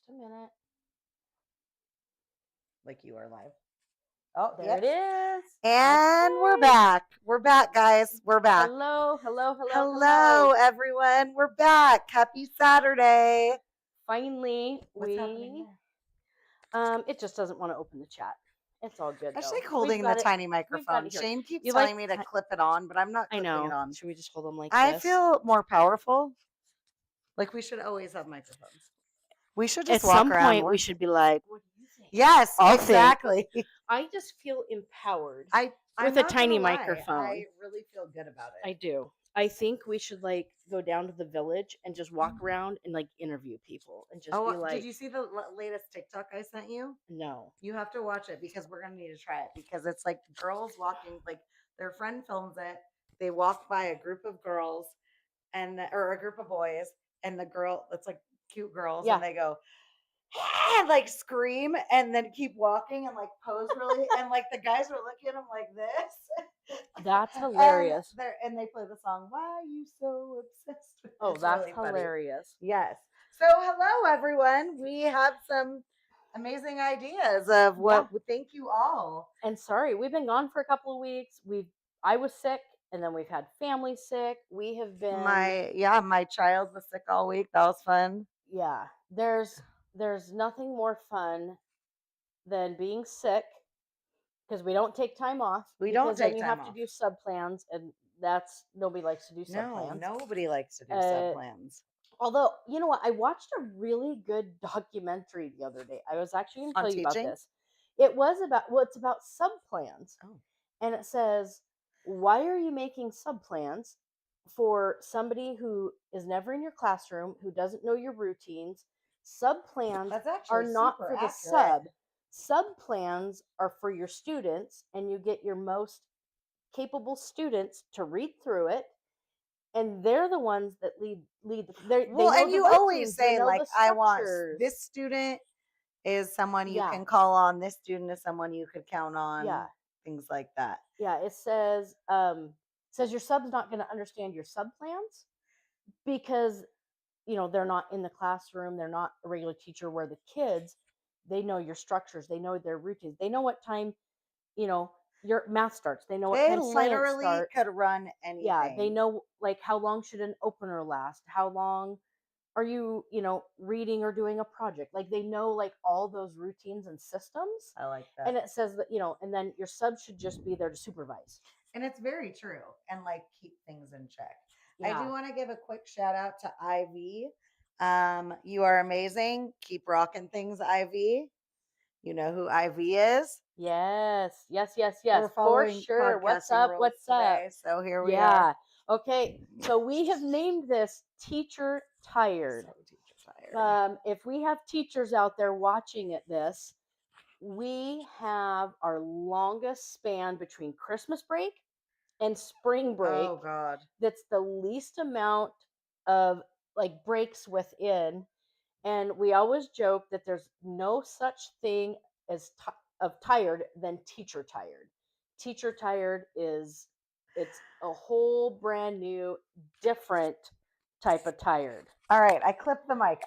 Just a minute. Like you are live. Oh, There it is. And Okay. we're back. We're back, guys. We're back. Hello. Hello, everyone. We're back. Happy Saturday. Finally, What's happening there? It just doesn't want to open the chat. It's all good. I just though. like holding the tiny microphone. here. Shane keeps You telling like me to clip it on, but I'm not I clipping it know. on. Should we just hold them like I this? feel more powerful. Like we should always have microphones. We should just At walk some around. point we should be like, what do you think? Yes, I'll exactly. I just feel empowered I'm with a not tiny gonna lie, microphone. I really feel good about it. I do. I think we should like go down to the village and just walk around and like interview people and just be like, did you see the latest TikTok I sent you? No. You have to watch it because we're gonna need to try it because it's like girls walking, like their friend films it. They walk by a group of girls or a group of boys, and the girl, it's like cute girls, and they go and like scream and then keep walking and like pose really, and like the guys are looking at them like this. That's hilarious. And they play the song, "Why Are You So Obsessed with?" Oh, It's that's really funny. hilarious. Yes. So hello everyone. We have some amazing ideas of what. Thank you all. And sorry, we've been gone for a couple of weeks. I was sick, and then we've had family sick. We have been my child was sick all week. That was fun. Yeah. There's nothing more fun than being sick because we don't take time off. We don't take then you time have off. to do sub plans, and that's nobody likes to do sub plans. No, nobody likes to do sub plans. Although, you know what? I watched a really good documentary the other day. I was actually going to tell you about this. It's about sub plans. Oh. And it says, why are you making sub plans for somebody who is never in your classroom, who doesn't know your routines? Sub plans are not for the sub. Sub plans are for your students, and you get your most capable students to read through it. And they're the ones that lead. And you always say, like, I want this student is someone you can call on. This student is someone you could count on. Yeah. Things like that. Yeah. It says your sub's not going to understand your sub plans because, they're not in the classroom. They're not a regular teacher where the kids, they know your structures. They know their routines. They know what time, your math starts. They know what time science starts. Could run anything. Yeah, they know like how long should an opener last? How long are you, reading or doing a project? Like they know like all those routines and systems. I like that. And it says that, and then your sub should just be there to supervise. And it's very true. And like keep things in check. Yeah. I do want to give a quick shout out to Ivy. You are amazing. Keep rocking things, Ivy. You know who Ivy is? Yes. For sure. What's up? Today, so here we are. Okay. So we have named this Teacher Tired. So teacher tired. If we have teachers out there watching this, we have our longest span between Christmas break and spring break. Oh God. That's the least amount of like breaks within. And we always joke that there's no such thing as tired than teacher tired. Teacher tired it's a whole brand new, different type of tired. All right, I clipped the mic.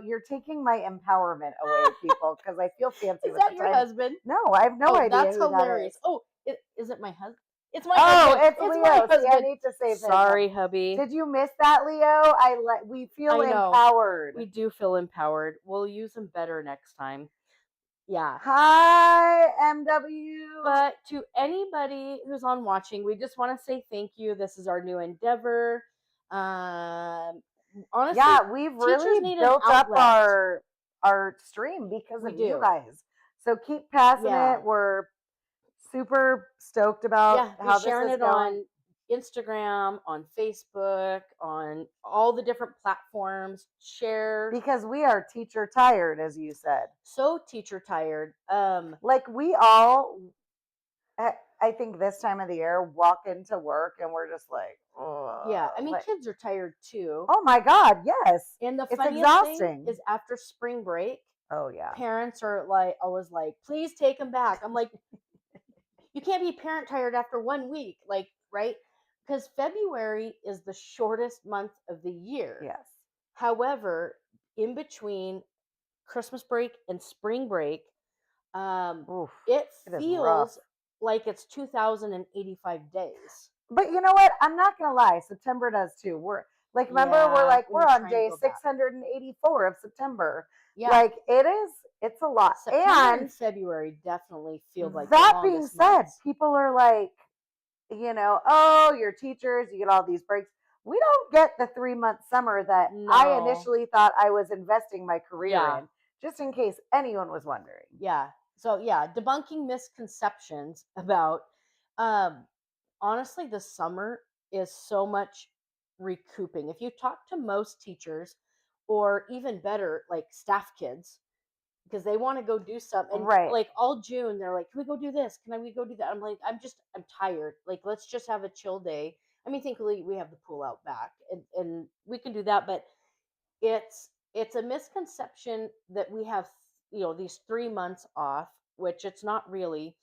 You're taking my empowerment away, people, because I feel fancy. Is that your husband? No, I have no idea. That's hilarious. Oh, is it my husband? It's my husband. It's Leo. See, I need to say sorry, hubby. Did you miss that, Leo? We feel empowered. We do feel empowered. We'll use them better next time. Yeah. Hi, MW. But to anybody who's on watching, we just want to say thank you. This is our new endeavor. Honestly, yeah, we've really built up our stream because of you guys. So keep passing it. We're super stoked about how sharing this is it on Instagram, on Facebook, on all the different platforms. Share, because we are teacher tired, as you said. So teacher tired. Like we all, I think this time of the year, walk into work and we're just like, oh. Yeah, I mean, kids are tired too. Oh my God, yes. And the funniest thing is after spring break. Oh yeah. Parents are always like, please take them back. I'm like, you can't be parent tired after 1 week, right? Because February is the shortest month of the year. Yes. However, in between Christmas break and spring break, Oof, it it is rough. feels like it's 2085 days. But you know what? I'm not gonna lie. September does too. We're like, remember, Yeah, when we're you on try and day go back. 684 of September. Yeah. Like it's a lot. September and February definitely feel like the that being longest said, months. people are like, oh, you're teachers, you get all these breaks. We don't get the 3-month summer that I No. initially thought I was investing my career Yeah. in, just in case anyone was wondering. Yeah. So yeah, debunking misconceptions about honestly the summer is so much recouping. If you talk to most teachers or even better like staff kids, because they want to go do something. And Right. like all June, they're like, "Can we go do this? Can we go do that?" I'm like, I'm tired. Like, let's just have a chill day. I mean, thankfully we have the pool out back, and we can do that. But it's a misconception that we have, these 3 months off, which it's not really.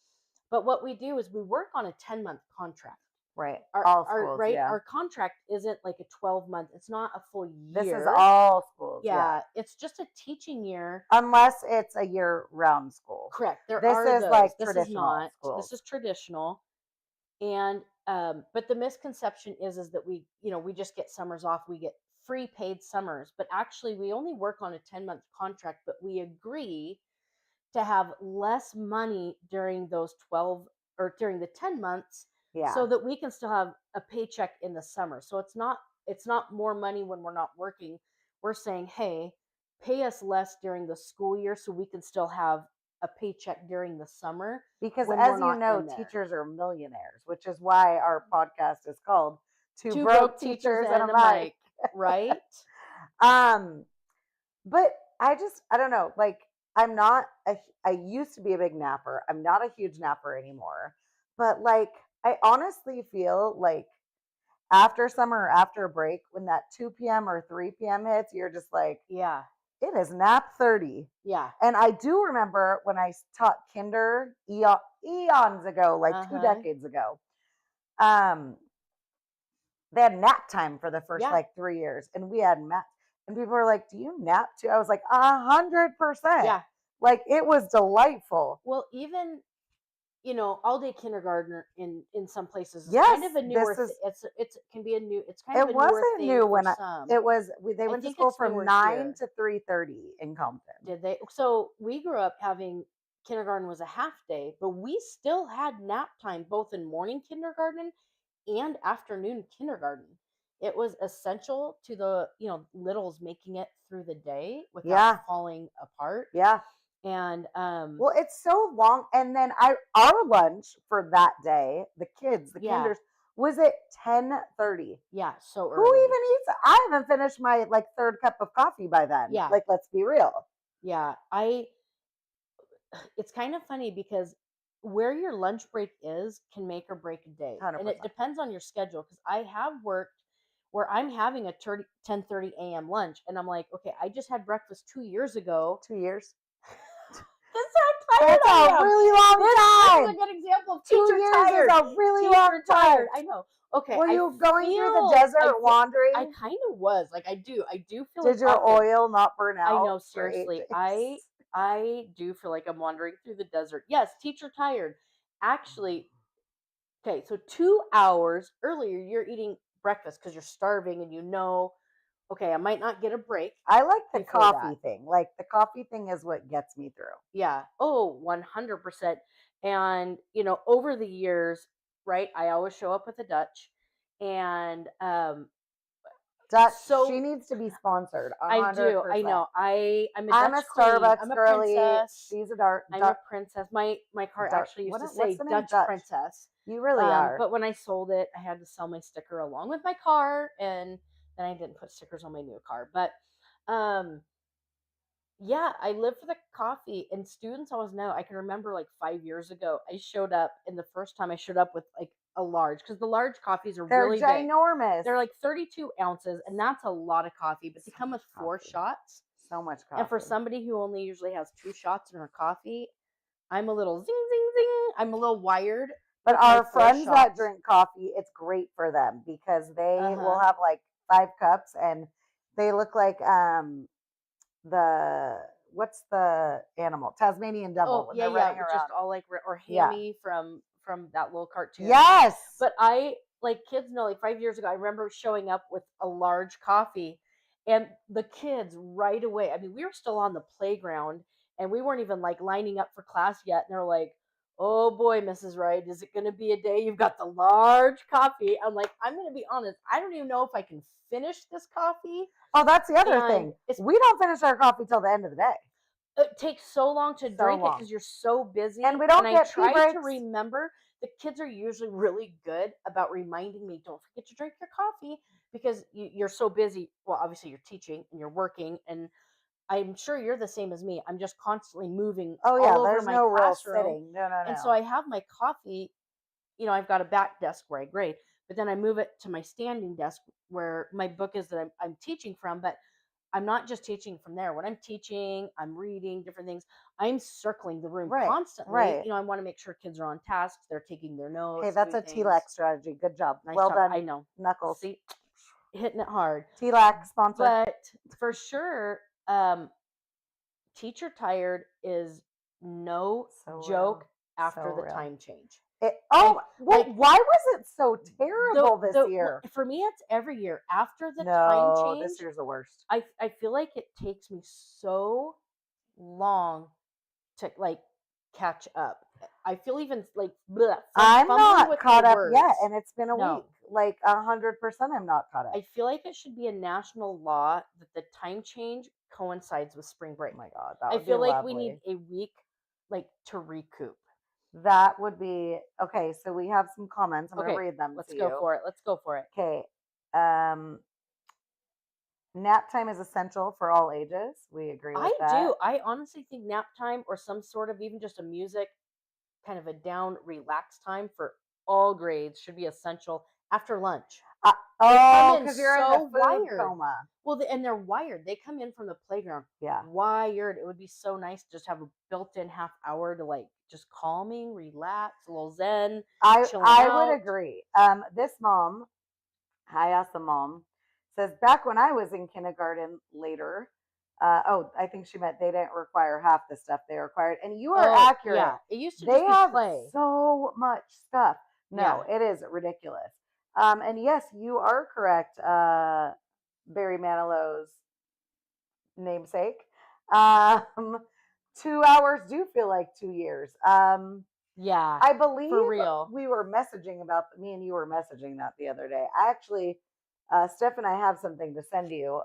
But what we do is we work on a 10-month contract. Right. Our, all our schools. right. Yeah. Our contract isn't like a 12-month. It's not a full year. This is all schools. Yeah, it's just a teaching year. Unless it's a year-round school. Correct. This is those. like This traditional is not. schools. This is traditional. And but the misconception is that we just get summers off. We get free paid summers, but actually we only work on a 10-month contract, but we agree to have less money during those 12 or during the 10 months, so that we can still have a paycheck in the summer. So it's not more money when we're not working. We're saying, hey, pay us less during the school year so we can still have a paycheck during the summer. Because as you know, teachers are millionaires, which is why our podcast is called Two Broke Teachers and a Mic. Right? But I don't know, like I used to be a big napper. I'm not a huge napper anymore. But like I honestly feel like after summer or after a break, when that 2 p.m. or 3 p.m. hits, you're just like, yeah, it is nap 30. Yeah. And I do remember when I taught kinder eons ago, like 2 decades ago, they had nap time for the first like 3 years, and we had nap. And people were like, "Do you nap too?" I was like, 100%. Yeah. Like it was delightful. Well, even all day kindergarten in some places is kind of a newer thing. It can be a new. It's kind of a newer wasn't thing new when some. It was. They went to school from 9 to 3:30 in Compton. Did they? So we grew up having kindergarten was a half day, but we still had nap time both in morning kindergarten and afternoon kindergarten. It was essential to the littles making it through the day without falling apart. Yeah. And well, it's so long. And then our lunch for that day, the kids, the kinders, was at 10:30. Yeah, so early. Who even eats? I haven't finished my like third cup of coffee by then. Yeah. Like, let's be real. Yeah, it's kind of funny because where your lunch break is can make or break a day. 100%. And it depends on your schedule, because I have worked where I'm having a 10:30 a.m. lunch, and I'm like, okay, I just had breakfast 2 years ago. 2 years. That's how tired I am. That's a really long time. This is a good example of 2 teacher years tired. Is a really long time. I know. Okay. Were you going through the desert wandering? I kind of was. Like I do feel. Did your oil not burn out? I know, seriously. I do feel like I'm wandering through the desert. Yes, teacher tired. Actually, okay, so 2 hours earlier, you're eating breakfast because you're starving and okay, I might not get a break. I like the coffee thing. Like the coffee thing is what gets me through. Yeah. Oh, 100%. And, over the years, right, I always show up with a Dutch. And Dutch, so she needs to be sponsored. 100%. I do. I know. I'm a Starbucks girly. Princess. She's a dark. I'm a princess. My car actually used to say Dutch princess. You really are. But when I sold it, I had to sell my sticker along with my car, and then I didn't put stickers on my new car. But yeah, I live for the coffee, and students always know. I can remember like 5 years ago, I showed up, and the first time I showed up with like a large, because the large coffees are really ginormous. Big. They're like 32 ounces, and that's a lot of coffee, but they come with 4 shots. So much coffee. And for somebody who only usually has 2 shots in her coffee, I'm a little zing, zing, zing. I'm a little wired. But our friends that drink coffee, it's great for them because they will have like 5 cups, and they look like what's the animal? Tasmanian devil when they're running around. just all like or Hammy from that little cartoon. Yes. But I like kids know like 5 years ago, I remember showing up with a large coffee, and the kids right away. I mean, we were still on the playground, and we weren't even like lining up for class yet, and they're like, "Oh boy, Mrs. Wright, is it going to be a day you've got the large coffee?" I'm like, I'm going to be honest, I don't even know if I can finish this coffee. Oh, that's the other thing. We don't finish our coffee till the end of the day. It takes so long to drink it because you're so busy. And we don't get tea breaks. I try to remember. The kids are usually really good about reminding me, don't forget to drink your coffee because you're so busy. Well, obviously you're teaching and you're working, and I'm sure you're the same as me. I'm just constantly moving all over there's my no real classroom. sitting. No. And so I have my coffee, I've got a back desk where I grade, but then I move it to my standing desk where my book is that I'm teaching from, but I'm not just teaching from there. When I'm teaching, I'm reading different things. I'm circling the room constantly. Right. I want to make sure kids are on task. They're taking their notes. Hey, that's a TLAC strategy. Good job. Nice well job. done. I know. Knuckles. See, hitting it hard. TLAC sponsor. But for sure, teacher tired is no joke after the time change. Why was it so terrible this year? For me, it's every year after the time change. This year's the worst. I feel like it takes me so long to like catch up. I feel even like I'm not caught up yet, and it's been a week. Like 100%, I'm not caught up. I feel like it should be a national law that the time change coincides with spring break. Oh my God, I feel like we need a week like to recoup. That would be okay. So we have some comments. I'm going to read them. Let's go for it. Okay. Nap time is essential for all ages. We agree with that. I do. I honestly think nap time or some sort of even just a music, kind of a down, relaxed time for all grades should be essential after lunch. Because you're so in the food coma. Well, and they're wired. They come in from the playground. Yeah. Wired. It would be so nice to just have a built-in half hour to like just calming, relax, a little zen. I would agree. This mom, I asked the mom, says back when I was in kindergarten later, I think she meant they didn't require half the stuff they required. And you are accurate. Yeah. It used to they just have play. So much stuff. No, it is ridiculous. And yes, you are correct, Barry Manilow's namesake. 2 hours do feel like 2 years. Yeah, I believe for real. We were messaging about me and you were messaging that the other day. I actually, Steph and I have something to send you.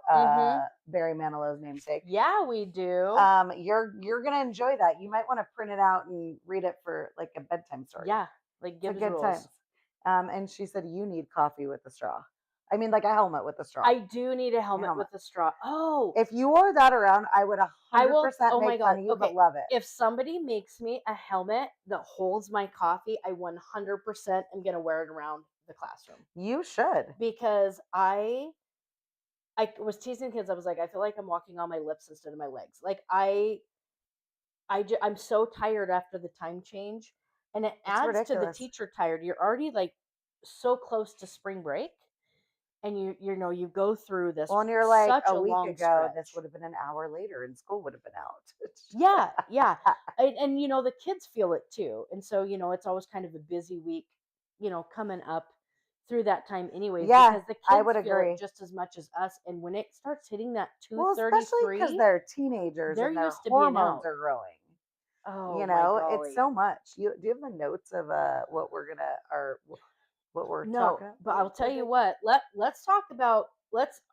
Barry Manilow's namesake. Yeah, we do. You're gonna enjoy that. You might want to print it out and read it for like a bedtime story. Yeah, like Gibbs good rules. Times. And she said you need coffee with a straw. I mean, like a helmet with a straw. I do need a helmet with a straw. Oh, if you wore that around, I would 100% make fun of you, but love it. If somebody makes me a helmet that holds my coffee, I 100% am gonna wear it around the classroom. You should, because I was teasing kids. I was like, I feel like I'm walking on my lips instead of my legs. Like I'm so tired after the time change, and it adds to the teacher tired. You're already like so close to spring break. And you go through this. Well, and you're like such a week ago, stretch. this would have been an hour later, and school would have been out. yeah, and the kids feel it too, and so it's always kind of a busy week, coming up through that time, anyways. Yeah, because the kids I would feel agree it just as much as us, and when it starts hitting that 2:33, especially because they're teenagers and their hormones are growing. Oh, it's so much. Do you have the notes of what we're talking about? But I'll tell you what. Let's talk about.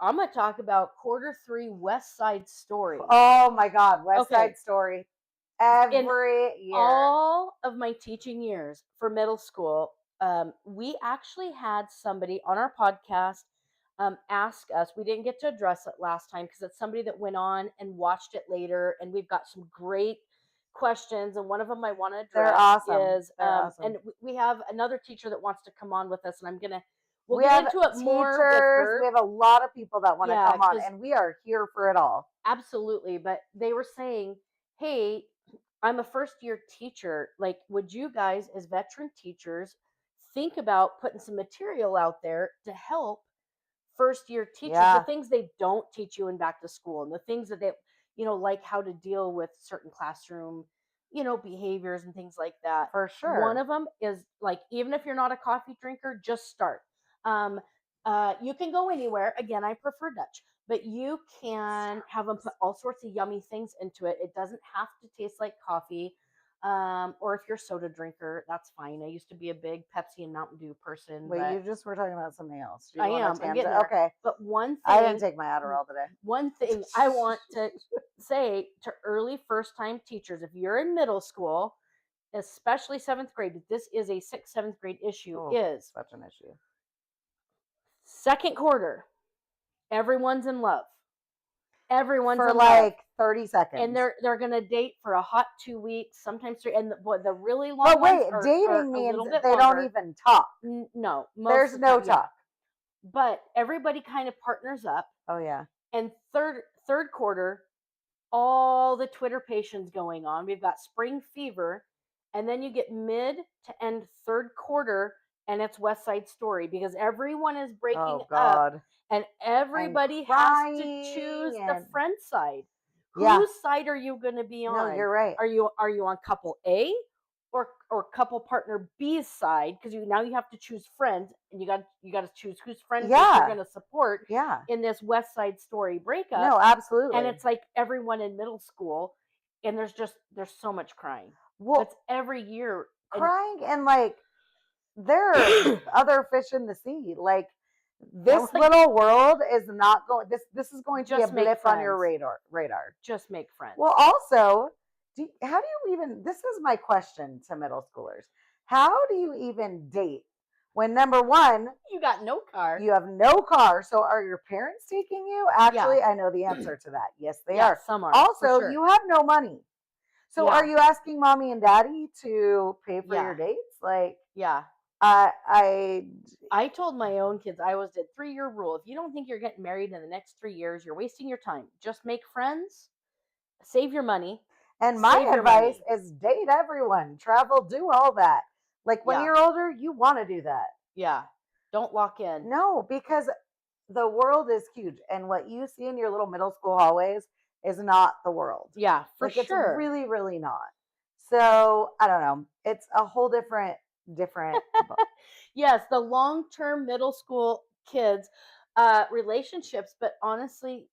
I'm gonna talk about Q3 West Side Story. Oh my God, West Side Story. Every year, all of my teaching years for middle school, we actually had somebody on our podcast ask us. We didn't get to address it last time because it's somebody that went on and watched it later, and we've got some great questions, and one of them I want to address is and we have another teacher that wants to come on with us, and we'll get into it more with her. We have a lot of people that want to come on, and we are here for it all. Absolutely. But they were saying, hey, I'm a first-year teacher. Like, would you guys as veteran teachers think about putting some material out there to help first-year teachers, the things they don't teach you in back to school, and the things that like how to deal with certain classroom, behaviors and things like that. For sure. One of them is like, even if you're not a coffee drinker, just start. You can go anywhere. Again, I prefer Dutch, but you can have them put all sorts of yummy things into it. It doesn't have to taste like coffee. Or if you're a soda drinker, that's fine. I used to be a big Pepsi and Mountain Dew person. Wait, but you just were talking about something else. I am. I'm getting there. Okay. But one thing, I didn't take my Adderall today. One thing I want to say to early first-time teachers, if you're in middle school, especially 7th grade, this is a 6th, 7th grade issue, is such an issue. Second quarter, everyone's in love. Everyone's for in like love. 30 seconds. And they're gonna date for a hot 2 weeks, sometimes 3. And the really long But wait, ones dating means they don't even talk. No, there's no talk. Yeah. But everybody kind of partners up. Oh yeah. And third quarter, all the Twitter patients going on. We've got spring fever, and then you get mid to end third quarter, and it's West Side Story, because everyone is breaking up, and everybody has to choose the friend side. Whose side are you going to be on? No, you're right. Are you on couple A or couple partner B's side? Because now you have to choose friends, and you got to choose whose friends you're going to support. Yeah. In this West Side Story breakup. No, absolutely. And it's like everyone in middle school, and there's so much crying. Well, it's every year crying, and like there are other fish in the sea. Like this little world is not going. This is going to be a blip on your radar. Just make friends. Well, also, how do you even? This is my question to middle schoolers. How do you even date when, number one, you got no car? You have no car. So are your parents taking you? Actually, I know the answer to that. Yes, they are. Some are. Also, you have no money. So are you asking mommy and daddy to pay for your dates? Like, I told my own kids, I did 3-year rule. If you don't think you're getting married in the next 3 years, you're wasting your time. Just make friends, save your money. And my advice is date everyone, travel, do all that. Like when you're older, you want to do that. Yeah. Don't lock in. No, because the world is huge. And what you see in your little middle school hallways is not the world. Yeah, for sure. It's really, really not. So I don't know. It's a whole different. Yes, the long-term middle school kids relationships, but honestly,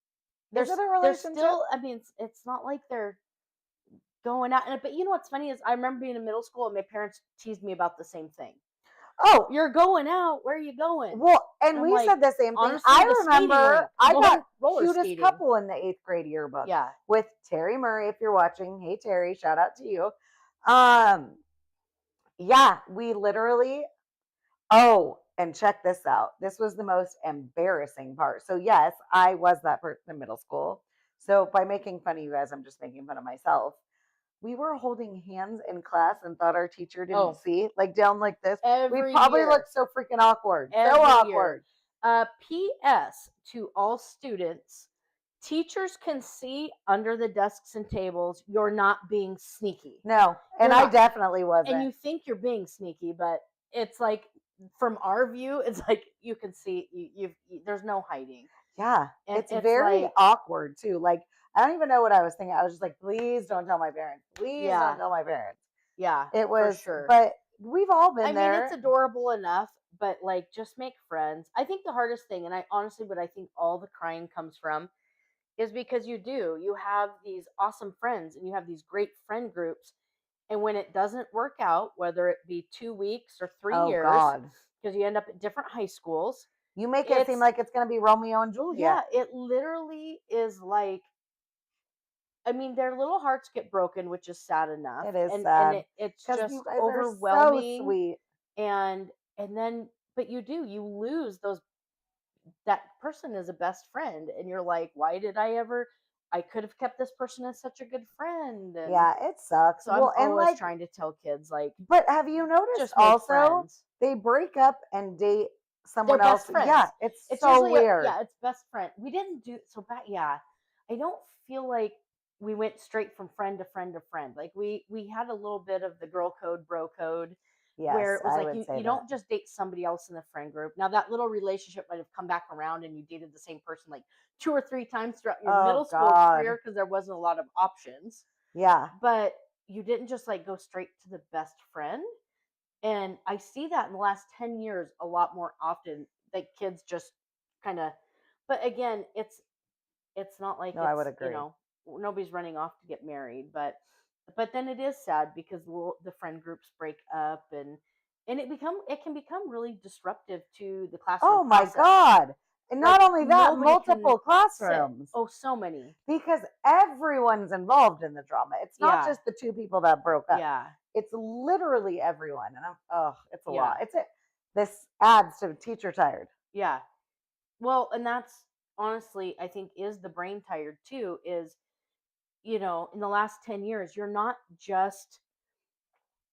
there's still. I mean, it's not like they're going out. But you know what's funny is I remember being in middle school and my parents teased me about the same thing. Oh, you're going out. Where are you going? Well, and we said the same thing. Honestly, I remember I got cutest couple in the 8th grade yearbook. Yeah. With Terry Murray, if you're watching. Hey, Terry, shout out to you. Yeah, we literally, and check this out. This was the most embarrassing part. So yes, I was that person in middle school. So by making fun of you guys, I'm just making fun of myself. We were holding hands in class and thought our teacher didn't see, like down like this. We probably looked so freaking awkward. So awkward. P.S. to all students, teachers can see under the desks and tables. You're not being sneaky. No, and I definitely wasn't. And you think you're being sneaky, but it's like, from our view, it's like you can see, there's no hiding. Yeah, and it's very awkward too. Like, I don't even know what I was thinking. I was just like, please don't tell my parents. Please don't tell my parents. Yeah, it was, for sure. But we've all been there. I mean, it's adorable enough, but like, just make friends. I think the hardest thing, and I honestly, what I think all the crying comes from, is because you have these awesome friends and you have these great friend groups. And when it doesn't work out, whether it be 2 weeks or 3 years, because you end up at different high schools, you make it seem like it's going to be Romeo and Juliet. Yeah, it literally is like, I mean, their little hearts get broken, which is sad enough. It is sad. And it's just overwhelming. So sweet. And then, but you lose that person is a best friend, and you're like, why did I could have kept this person as such a good friend. And yeah, it sucks. So I'm always trying to tell kids, like, but have you noticed also they break up and date someone else? Yeah, it's so weird. It's best friend. We didn't do so bad. Yeah, I don't feel like we went straight from friend to friend to friend. Like we had a little bit of the girl code, bro code, where Yes, it was I like would say you that. don't just date somebody else in the friend group. Now that little relationship might have come back around and you dated the same person like 2 or 3 times throughout your Oh middle school God. career because there wasn't a lot of options. Yeah. But you didn't just like go straight to the best friend. And I see that in the last 10 years a lot more often. Like kids just kind of, but again, it's not like No, I would it's, agree. nobody's running off to get married, but then it is sad because the friend groups break up and it can become really disruptive to the classroom Oh my process. God. And Like, not only that, nobody can multiple sit. classrooms. Oh, so many. Because everyone's involved in the drama. It's not Yeah. just the two people that broke up. Yeah. It's literally everyone. And it's a Yeah. lot. This adds to teacher tired. Yeah. Well, and that's honestly, I think, is the brain tired too, is, in the last 10 years, you're not just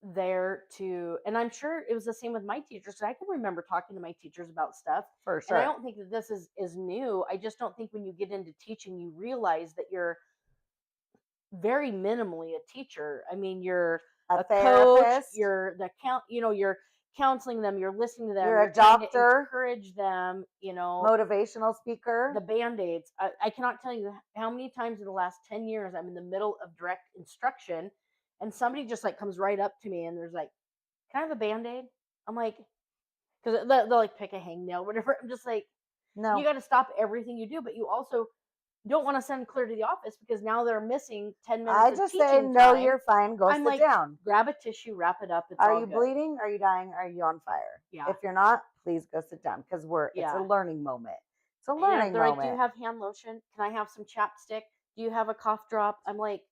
there to, and I'm sure it was the same with my teachers. So I can remember talking to my teachers about stuff. For And I sure. don't think that this is new. I just don't think when you get into teaching, you realize that you're very minimally a teacher. I mean, you're A coach, therapist. you're the you're counseling them, you're listening to them, You're a trying to doctor. encourage them, Motivational speaker. the band-aids. I cannot tell you how many times in the last 10 years I'm in the middle of direct instruction and somebody just like comes right up to me and there's like, can I have a band-aid? I'm like, because they'll like pick a hangnail, whatever. I'm just like, No. you got to stop everything you do, but you also don't want to send clear to the office because now they're missing 10 minutes I of just teaching say, no, time. you're fine. Go I'm sit like, down. Grab a tissue, wrap it up. It's Are all you good. bleeding? Are you dying? Are you on fire? Yeah. If you're not, please go sit down because it's a Yeah. learning moment. It's a And learning they're like, moment. do you have hand lotion? Can I have some chapstick? Do you have a cough drop? I'm like,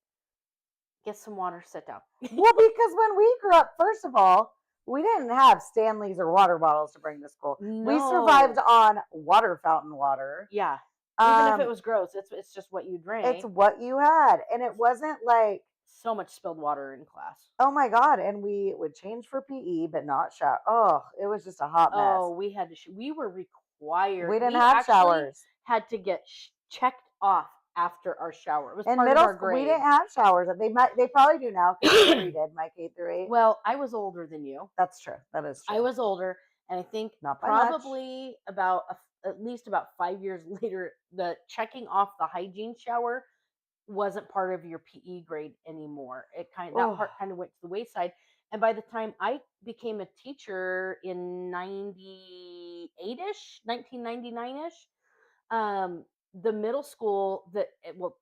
get some water, sit down. Well, because when we grew up, first of all, we didn't have Stanleys or water bottles to bring to school. No. We survived on water fountain water. Yeah. Even if it was gross, it's just what you drank. It's what you had. And it wasn't like so much spilled water in class. Oh my God. And we would change for PE, but not shower. Oh, it was just a hot mess. Oh, we had to, we were required. We didn't have showers. Had to get checked off after our shower. It was in part middle of our school, grade. we didn't have showers. They probably do now because we did my K-8. Well, I was older than you. That's true. That is true. I was older, and I think not by probably much. About at least about 5 years later, the checking off the hygiene shower wasn't part of your PE grade anymore. That part kind of went to the wayside. And by the time I became a teacher in 98-ish, 1999-ish, the middle school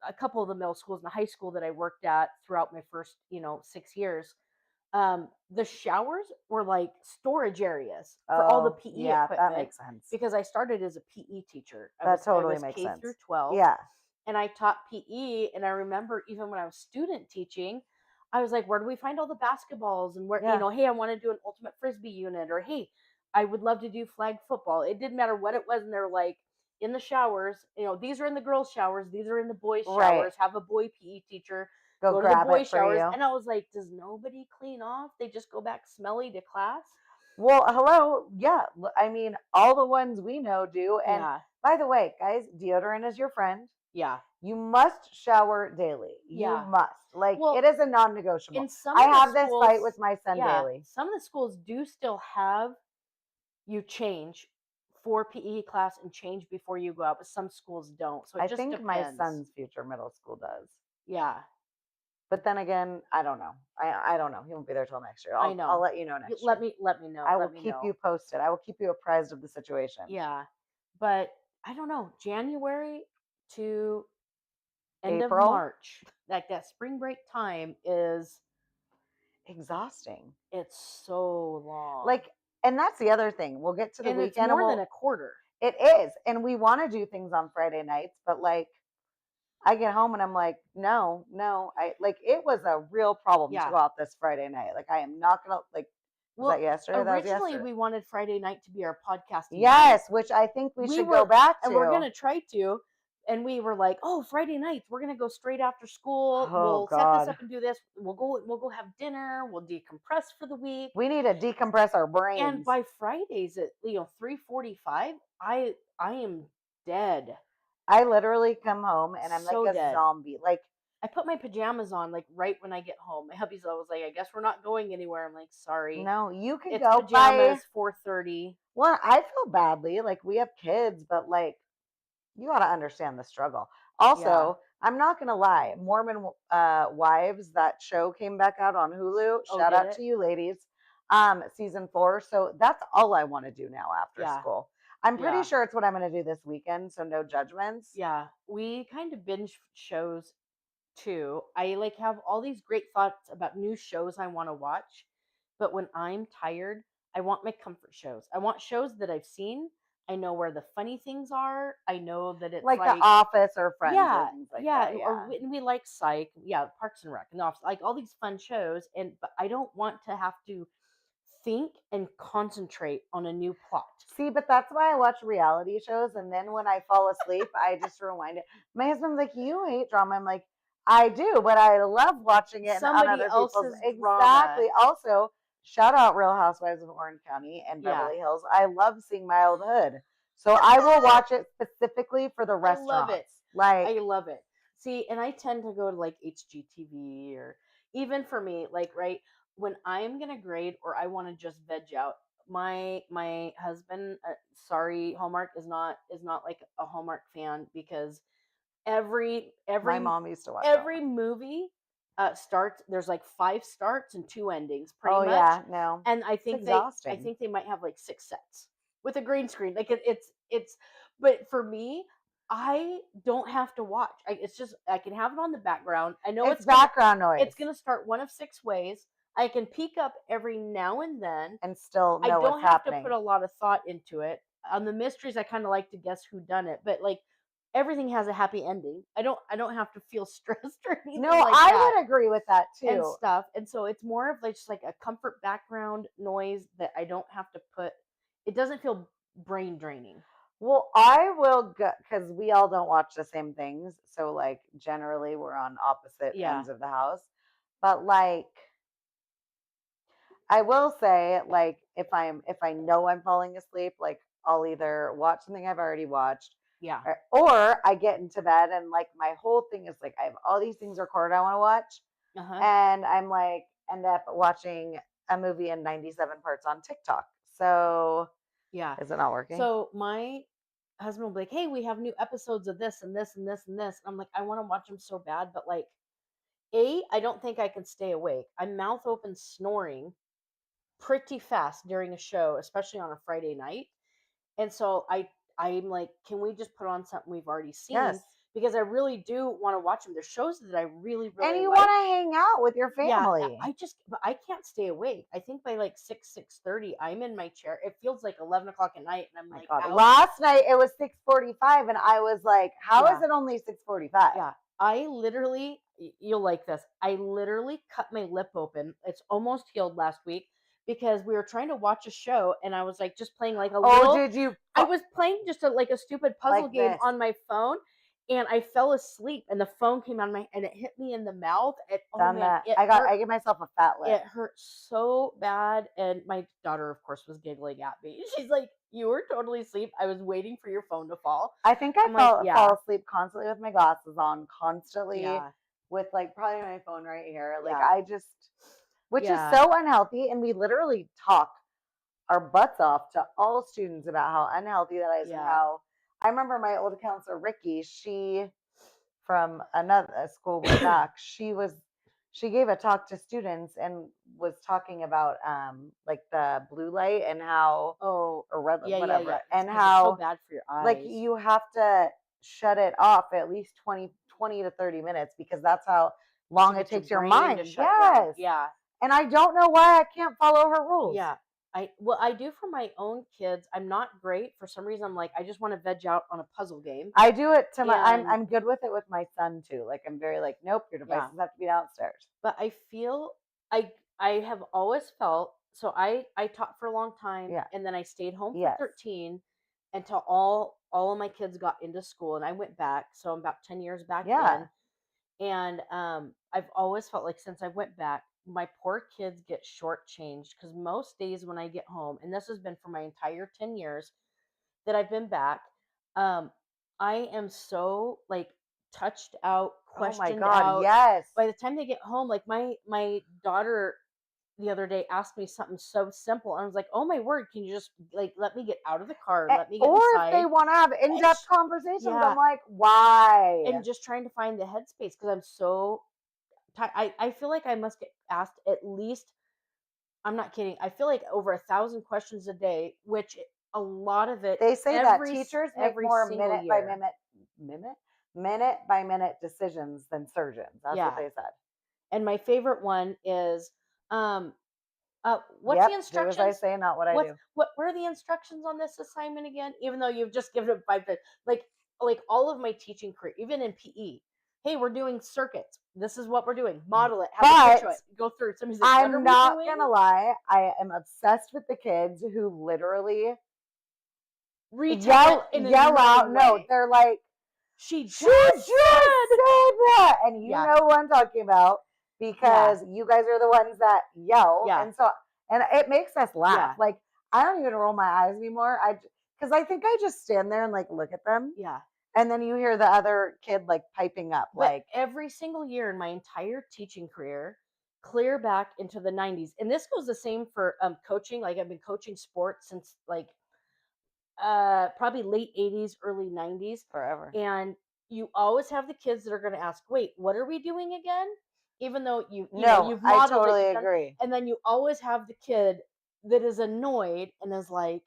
a couple of the middle schools and the high school that I worked at throughout my first, 6 years, the showers were like storage areas for all the PE equipment. That makes sense. Because I started as a PE teacher. That totally makes sense. K through 12. Yeah. And I taught PE, and I remember even when I was student teaching, I was like, where do we find all the basketballs? And where, hey, I want to do an ultimate frisbee unit, or hey, I would love to do flag football. It didn't matter what it was. And they're like, in the showers, these are in the girls' showers, these are in the boys' showers. Have a boy PE teacher go to the boys' showers. And I was like, does nobody clean off? They just go back smelly to class? Well, hello. Yeah. I mean, all the ones we know do. And by the way, guys, deodorant is your friend. Yeah. You must shower daily. You must. It is a non-negotiable. In some I have this fight with my son daily. Some of the schools do still have you change for PE class and change before you go out, but some schools don't. So it just depends. My son's future middle school does. Yeah. But then again, I don't know. I don't know. He won't be there till next year. I'll let you know next year. Let me know. I will keep you posted. I will keep you apprised of the situation. Yeah. But I don't know. January to end April? of March, like that spring break time is exhausting. It's so long. And that's the other thing. We'll get to the weekend. It's more than a quarter. It is. And we want to do things on Friday nights, but I get home and I'm like, no. It was a real problem to go out this Friday night. I am not going to was that yesterday? Originally, we wanted Friday night to be our podcasting night. Which I think we should go back to. And we're going to try to. And we were like, oh, Friday nights, we're going to go straight after school. We'll set this up and do this. We'll go have dinner. We'll decompress for the week. We need to decompress our brains. And by Fridays at 3:45, I am dead. I literally come home and I'm like a zombie. I put my pajamas on like right when I get home. My hubby's always like, I guess we're not going anywhere. I'm like, sorry. No, you can It's go by. pajamas 4:30. Well, I feel badly. Like we have kids, but like you got to understand the struggle. Yeah. Also, I'm not gonna lie, Mormon Wives, that show came back out on Hulu. Oh, Shout did out it? to you, ladies. Season 4. So that's all I want to do now after Yeah. school. I'm pretty Yeah. sure it's what I'm gonna do this weekend. So no judgments. Yeah. We kind of binge shows too. I like have all these great thoughts about new shows I want to watch, but when I'm tired, I want my comfort shows. I want shows that I've seen. I know where the funny things are. I know that it's Like The like, Office or Friends or yeah, things like yeah, that. or Yeah. we like Psych, yeah, Parks and Rec, and Office, like all these fun shows, and but I don't want to have to think and concentrate on a new plot. See, but that's why I watch reality shows. And then when I fall asleep, I just rewind it. My husband's like, you hate drama. I'm like, I do, but I love watching it on Somebody other people's. else's drama. Exactly. Also, shout out Real Housewives of Orange County and Yeah. Beverly Hills. I love seeing my old hood. So I will watch it specifically for the I love it. restaurants. Like, I love it. See, and I tend to go to like HGTV, or even for me, like right when I'm gonna grade or I want to just veg out. My husband, sorry, Hallmark is not like a Hallmark fan, because every my every mom used to watch every Hallmark. movie starts, there's like 5 starts and 2 endings pretty Oh, much. yeah. No. And I It's think exhausting. they might have like 6 sets with a green screen. Like it's but for me, I don't have to watch. It's just I can have it on the background. I know It's background it's noise gonna start one of 6 ways. I can peek up every now and then. and still I know what's don't have to put happening. a lot of thought into it. On the mysteries, I kind of like to guess who done it, but like everything has a happy ending. I don't have to feel stressed or anything No, like I that would agree with that and too. stuff. And so it's more of like just like a comfort background noise that I don't have to put. It doesn't feel brain draining. Well, I will go because we all don't watch the same things. So, like, generally, we're on opposite Yeah. ends of the house. But, like, I will say, like, if I know I'm falling asleep, like, I'll either watch something I've already watched, Yeah. or I get into bed and, like, my whole thing is like, I have all these things recorded I want to watch. Uh-huh. And I'm like, end up watching a movie in 97 parts on TikTok. So, Yeah. is it not working? So my husband will be like, "Hey, we have new episodes of this and this and this and this." I'm like, "I want to watch them so bad, but like, I don't think I can stay awake. I'm mouth open snoring pretty fast during a show, especially on a Friday night. And so I'm like, can we just put on something we've already seen? Yes. Because I really do want to watch them. There's shows that I really, And really you like. want to hang out with your Yeah, family. but I can't stay awake. I think by like 6:30, I'm in my chair. It feels like 11 o'clock at night, and I'm My like, God. out. Last night it was 6:45 and I was like, how is Yeah. it only 6:45? Yeah, I literally, you'll like this. I literally cut my lip open. It's almost healed last week because we were trying to watch a show, and I was like just playing like a Oh, little. did you I was playing just like a stupid puzzle like game this? on my phone, and I fell asleep, and the phone came on and it hit me in the mouth. And oh Done man, that. it I hurt. give myself a fat lip. It hurt so bad, and my daughter, of course, was giggling at me. She's like, "You were totally asleep. I was waiting for your phone to fall." I think I'm like, fall asleep constantly with my glasses on, constantly yeah, with like probably my phone right here. Like yeah, I just, which is yeah, so unhealthy. And we literally talk our butts off to all students about how unhealthy that is and yeah. how I remember my old counselor Ricky, she from another school way back, she gave a talk to students and was talking about like the blue light and how Oh, or red yeah, whatever yeah. and 'Cause it's so how bad for your like eyes. you have to shut it off at least 20 to 30 minutes because that's how long To it get your takes your brain mind. to shut down. Yes. Yeah, And I don't know why I can't follow her rules. yeah. I do for my own kids. I'm not great for some reason. I'm like, I just want to veg out on a puzzle game. I do it to my And I'm good with it with my son too. Like I'm very like, nope, your yeah, devices have to be downstairs. but I feel I have always felt so. I taught for a long time, Yeah. and then I stayed home for Yes. 13 until all of my kids got into school, and I went back. So I'm about 10 years back Yeah. in. And I've always felt like since I went back, my poor kids get shortchanged because most days when I get home, and this has been for my entire 10 years that I've been back, um, I am so like touched out, Oh my questioned God, out. yes. By the time they get home, like my daughter the other day asked me something so simple. And I was like, oh my word, can you just like let me get out of the car? Let me get Or inside. if they want to have in-depth conversations, yeah. I'm like, why? And just trying to find the headspace because I'm so tired. I feel like I must get asked at least, I'm not kidding, I feel like over 1,000 questions a day, which a lot of it, They say that teachers make more single minute by minute decisions than surgeons. That's what they said. And my favorite one is, what's Yep, the do as instructions? I say, not what I do. What are the instructions on this assignment again? Even though you've just given it 5 minutes, like all of my teaching career, even in PE. Hey, we're doing circuits. This is what we're doing. Model it. Have a picture of it. Go through it. Somebody's like, I'm not gonna lie. I am obsessed with the kids who literally yell out. No, they're like, she just said that, and you know what I'm talking about because you guys are the ones that yell, and so it makes us laugh. Like I don't even roll my eyes anymore. Because I think I just stand there and like look at them. Yeah. And then you hear the other kid like piping up. But like every single year in my entire teaching career, clear back into the 90s. And this goes the same for coaching. Like I've been coaching sports since like probably late 80s, early 90s. Forever. And you always have the kids that are going to ask, wait, what are we doing again? Even though you've modeled I totally agree. And then you always have the kid that is annoyed and is like,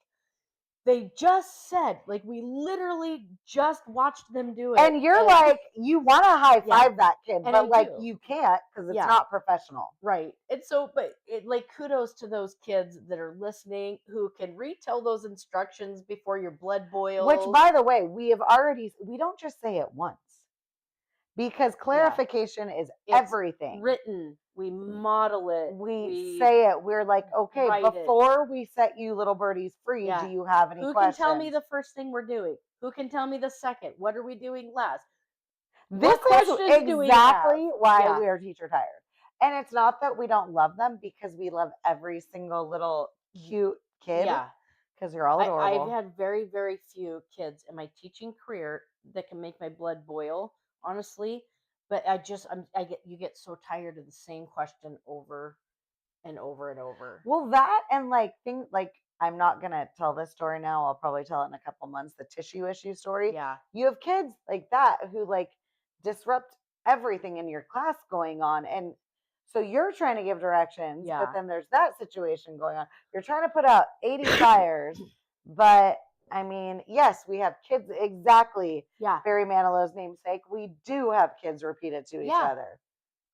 they just said, like we literally just watched them do it. And you're like, you want to high five that kid, but like you can't because it's not professional. Right. And so, but like kudos to those kids that are listening who can retell those instructions before your blood boils. Which, by the way, we don't just say it once. Because clarification is everything. Written. We model it. We say it. We're like, okay, before we set you little birdies free, do you have any questions? Who can tell me the first thing we're doing? Who can tell me the second? What are we doing last? This is exactly why we are teacher tired. And it's not that we don't love them because we love every single little cute kid. Yeah. Because you're all adorable. I've had very, very few kids in my teaching career that can make my blood boil, honestly. But you get so tired of the same question over and over and over. Well, that and like things like, I'm not going to tell this story now. I'll probably tell it in a couple months. The tissue issue story. Yeah. You have kids like that who like disrupt everything in your class going on. And so you're trying to give directions, but then there's that situation going on. You're trying to put out 80 fires, but I mean, yes, we have kids. Exactly. Yeah. Barry Manilow's namesake. We do have kids repeated to each other.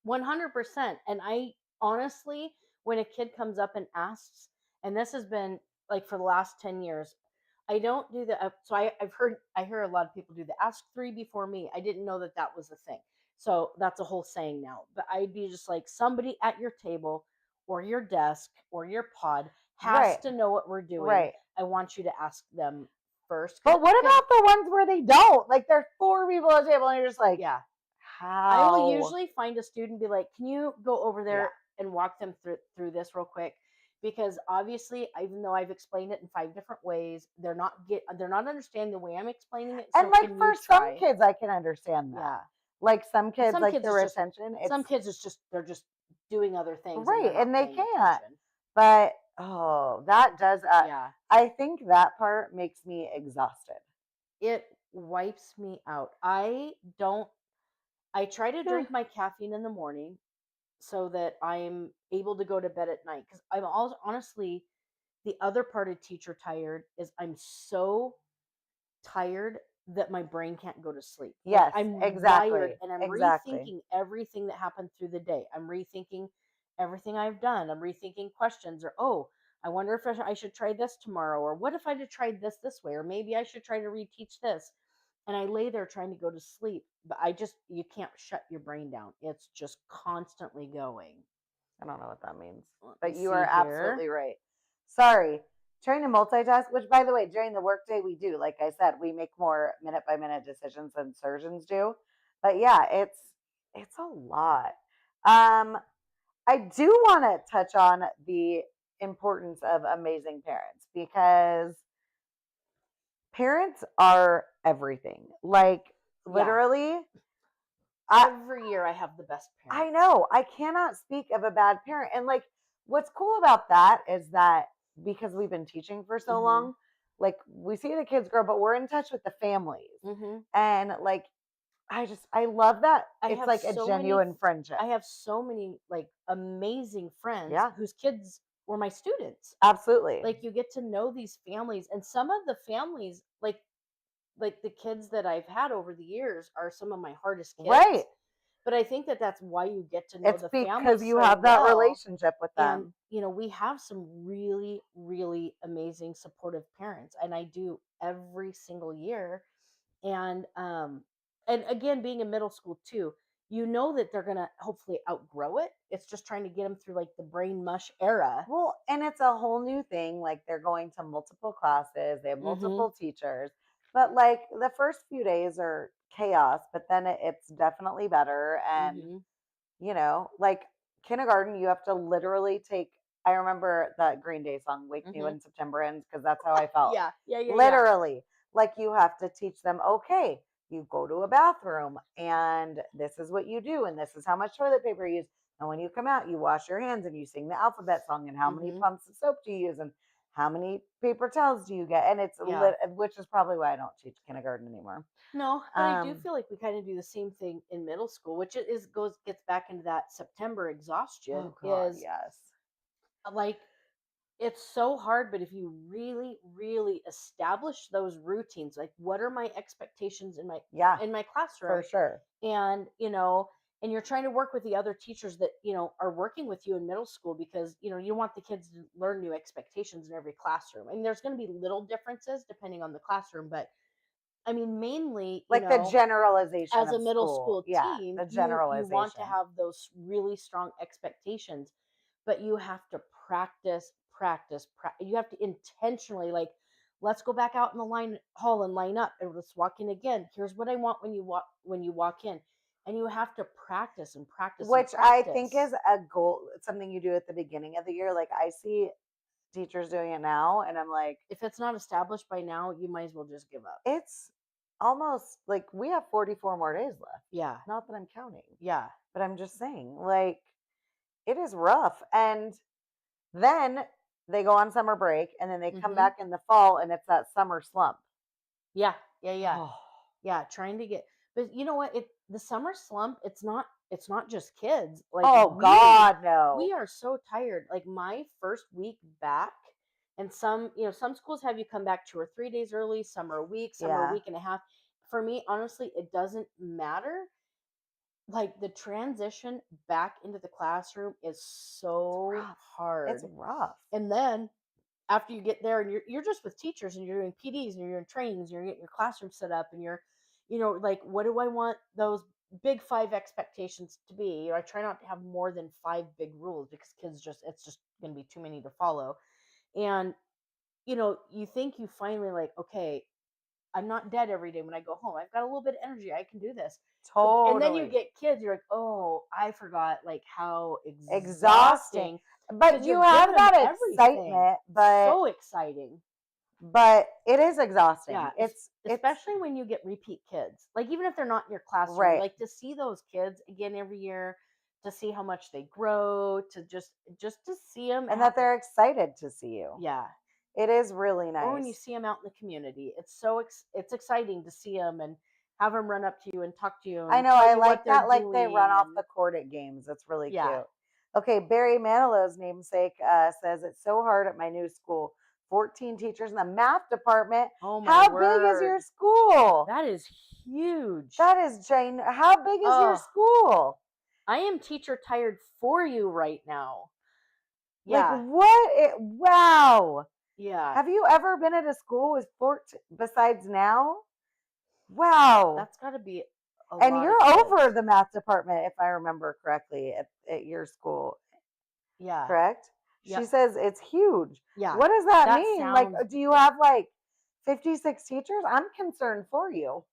100%. And I honestly, when a kid comes up and asks, and this has been like for the last 10 years, I don't do the, so I hear a lot of people do the ask 3 before me. I didn't know that was a thing. So that's a whole saying now, but I'd be just like, somebody at your table or your desk or your pod has to know what we're doing. Right. I want you to ask them first. But what about the ones where they don't? Like there's 4 people at the table and you're just like, how? I will usually find a student and be like, can you go over there and walk them through this real quick? Because obviously, even though I've explained it in 5 different ways, they're not understanding the way I'm explaining it. And like for some kids, I can understand that. Yeah. Like some kids, like their retention. Some kids, they're just doing other things. Right, and they can't. But that does. I think that part makes me exhausted. It wipes me out. I try to drink my caffeine in the morning so that I'm able to go to bed at night. Because I'm also, honestly, the other part of teacher tired is I'm so tired that my brain can't go to sleep. Yes, I'm exactly. wired and I'm rethinking everything that happened through the day. I'm rethinking everything I've done. I'm rethinking questions or, I wonder if I should try this tomorrow, or what if I had tried this way, or maybe I should try to reteach this. And I lay there trying to go to sleep, but you can't shut your brain down. It's just constantly going. I don't know what that means, but you are absolutely right. Sorry. Trying to multitask, which by the way, during the workday we do, like I said, we make more minute by minute decisions than surgeons do. But yeah, it's a lot. I do want to touch on the importance of amazing parents because parents are everything. Like literally, every year I have the best I parents. know. I cannot speak of a bad parent. And like, what's cool about that is that because we've been teaching for so long, like we see the kids grow, but we're in touch with the families. And like, I love that. It's like a genuine friendship. I have so many like amazing friends Yeah. whose kids were my students. Absolutely. Like you get to know these families, and some of the families, like the kids that I've had over the years are some of my hardest kids. Right. But I think that that's why you get to know It's the family because you so have that well. relationship with them. And you know, we have some really, really amazing supportive parents, and I do every single year. And again, being in middle school too, you know that they're gonna hopefully outgrow it. It's just trying to get them through like the brain mush era. Well, and it's a whole new thing. Like they're going to multiple classes, they have multiple teachers. But like the first few days are chaos, but then it's definitely better. And you know, like kindergarten, you have to literally take. I remember that Green Day song, "Wake Me When September Ends," because that's how I felt. Yeah. Literally, like you have to teach them. Okay, you go to a bathroom, and this is what you do, and this is how much toilet paper you use. And when you come out, you wash your hands and you sing the alphabet song, and how many pumps of soap do you use, and how many paper towels do you get? And it's which is probably why I don't teach kindergarten anymore. No, but I do feel like we kind of do the same thing in middle school, which gets back into that September exhaustion. Oh God, yes. Like it's so hard, but if you really, really establish those routines, like what are my expectations in my classroom, for sure, and you know, and you're trying to work with the other teachers that you know are working with you in middle school, because you know you want the kids to learn new expectations in every classroom. And there's going to be little differences depending on the classroom, but I mean, mainly, like the generalization as a middle school team, the generalization. you want to have those really strong expectations, but you have to practice. You have to intentionally, like, let's go back out in the hall and line up, and let's walk in again. Here's what I want when you walk in, and you have to practice and practice. Which I think is a goal, something you do at the beginning of the year. Like I see teachers doing it now, and I'm like, if it's not established by now, you might as well just give up. It's almost like we have 44 more days left. Yeah. Not that I'm counting. Yeah. But I'm just saying, like, it is rough. And then they go on summer break, and then they come back in the fall, and it's that summer slump. Yeah. Yeah, trying to get, but you know what? The summer slump, it's not just kids. Like, God, no. We are so tired. Like my first week back, and some schools have you come back 2 or 3 days early, some are a week, some are a week and a half. For me, honestly, it doesn't matter. Like the transition back into the classroom is so hard. It's rough. And then after you get there, and you're just with teachers, and you're doing PDs, and you're in trainings, and you're getting your classroom set up, and you're, like, what do I want those big 5 expectations to be? I try not to have more than 5 big rules, because kids it's just going to be too many to follow. And you think you finally, like, okay, I'm not dead every day when I go home. I've got a little bit of energy. I can do this. Totally. And then you get kids, you're like, oh, I forgot like how exhausting. But you have that excitement, but so exciting. But it is exhausting. Yeah, especially when you get repeat kids. Like even if they're not in your classroom, like to see those kids again every year, to see how much they grow, to just to see them, and that they're excited to see you. Yeah. It is really nice. Or when you see them out in the community, it's so it's exciting to see them and have them run up to you and talk to you. I know, I like that. Like they run off the court at games. That's really cute. Okay, Barry Manilow's namesake says it's so hard at my new school. 14 teachers in the math department. Oh my How word. big is your school? That is huge. That is Jane. How big is your school? I am teacher tired for you right now. Yeah. Like what? Wow. Yeah. Have you ever been at a school with 14 besides now? Wow. That's got to be a and lot you're of over the math department, if I remember correctly, at your school. Yeah. Correct? Yep. She says it's huge. Yeah. What does that mean? Like, do you have like 56 teachers? I'm concerned for you.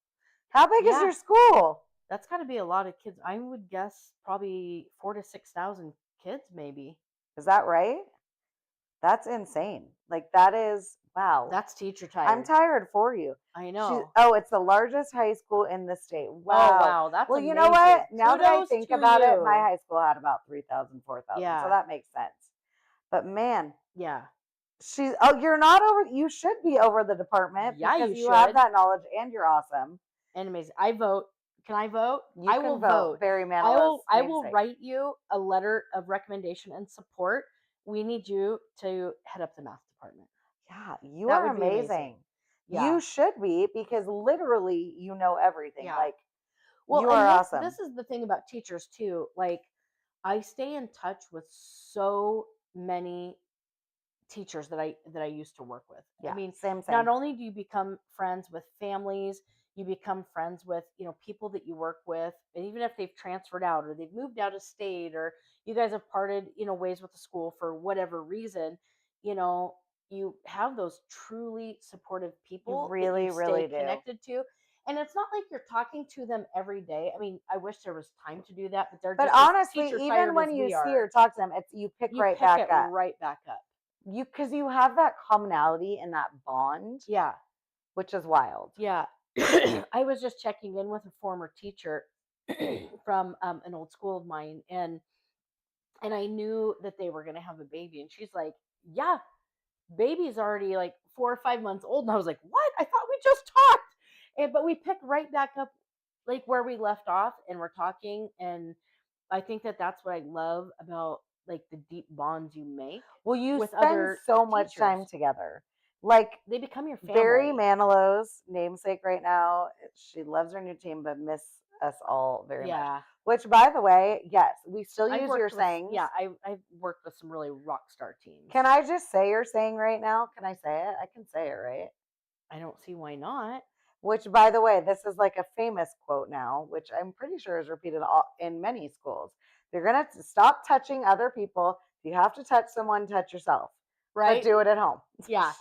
How big is your school? That's got to be a lot of kids. I would guess probably 4,000 to 6,000 kids, maybe. Is that right? That's insane. Like that is wow. That's teacher I'm tired. tired for you. I know. It's the largest high school in the state. Oh Wow. wow, that's Well, you know amazing. what? Now that I Kudos think to about it, my you. high school had about 3,000, 4,000. So Yeah. that makes sense. But man, Yeah. you're not over, you should be over the department Yeah, because you have should. that knowledge and you're awesome. And amazing. I vote. Can I vote? You I can will vote. Barry Manilow's I will namesake. write you a letter of recommendation and support. We need you to head up the math department. Yeah, you That are would be amazing. amazing. Yeah. You should be because literally you know everything. Yeah. Like, Well, you are awesome. This is the thing about teachers too. Like, I stay in touch with so many teachers that I used to work with. Yeah, I mean, same. not only do you become friends with families, you become friends with, people that you work with, and even if they've transferred out or they've moved out of state or you guys have parted, ways with the school for whatever reason, you have those truly supportive people You really, that you really stay do. connected to. And it's not like you're talking to them every day. I mean, I wish there was time to do that, but they're But just as honestly, teacher even tired when as you we see are. or talk to them, you pick You right pick back it up. right back up. Because you have that commonality and that bond, Yeah. which is wild. Yeah. I was just checking in with a former teacher from an old school of mine, and I knew that they were going to have a baby, and she's like, "Yeah, baby's already like 4 or 5 months old." And I was like, "What? I thought we just talked." But we picked right back up like where we left off, and we're talking, and I think that that's what I love about like the deep bonds you make. Well, you with spend other so much time teachers. together. Like, They become your family. Barry Manilow's namesake right now, she loves her new team, but miss us all very much. Which, by the way, yes, we still use your sayings. Yeah, I've worked with some really rock star teams. Can I just say your saying right now? Can I say it? I can say it, right? I don't see why not. Which, by the way, this is like a famous quote now, which I'm pretty sure is repeated in many schools. You're going to stop touching other people. If you have to touch someone, touch yourself. Right. But do it at home. Yeah.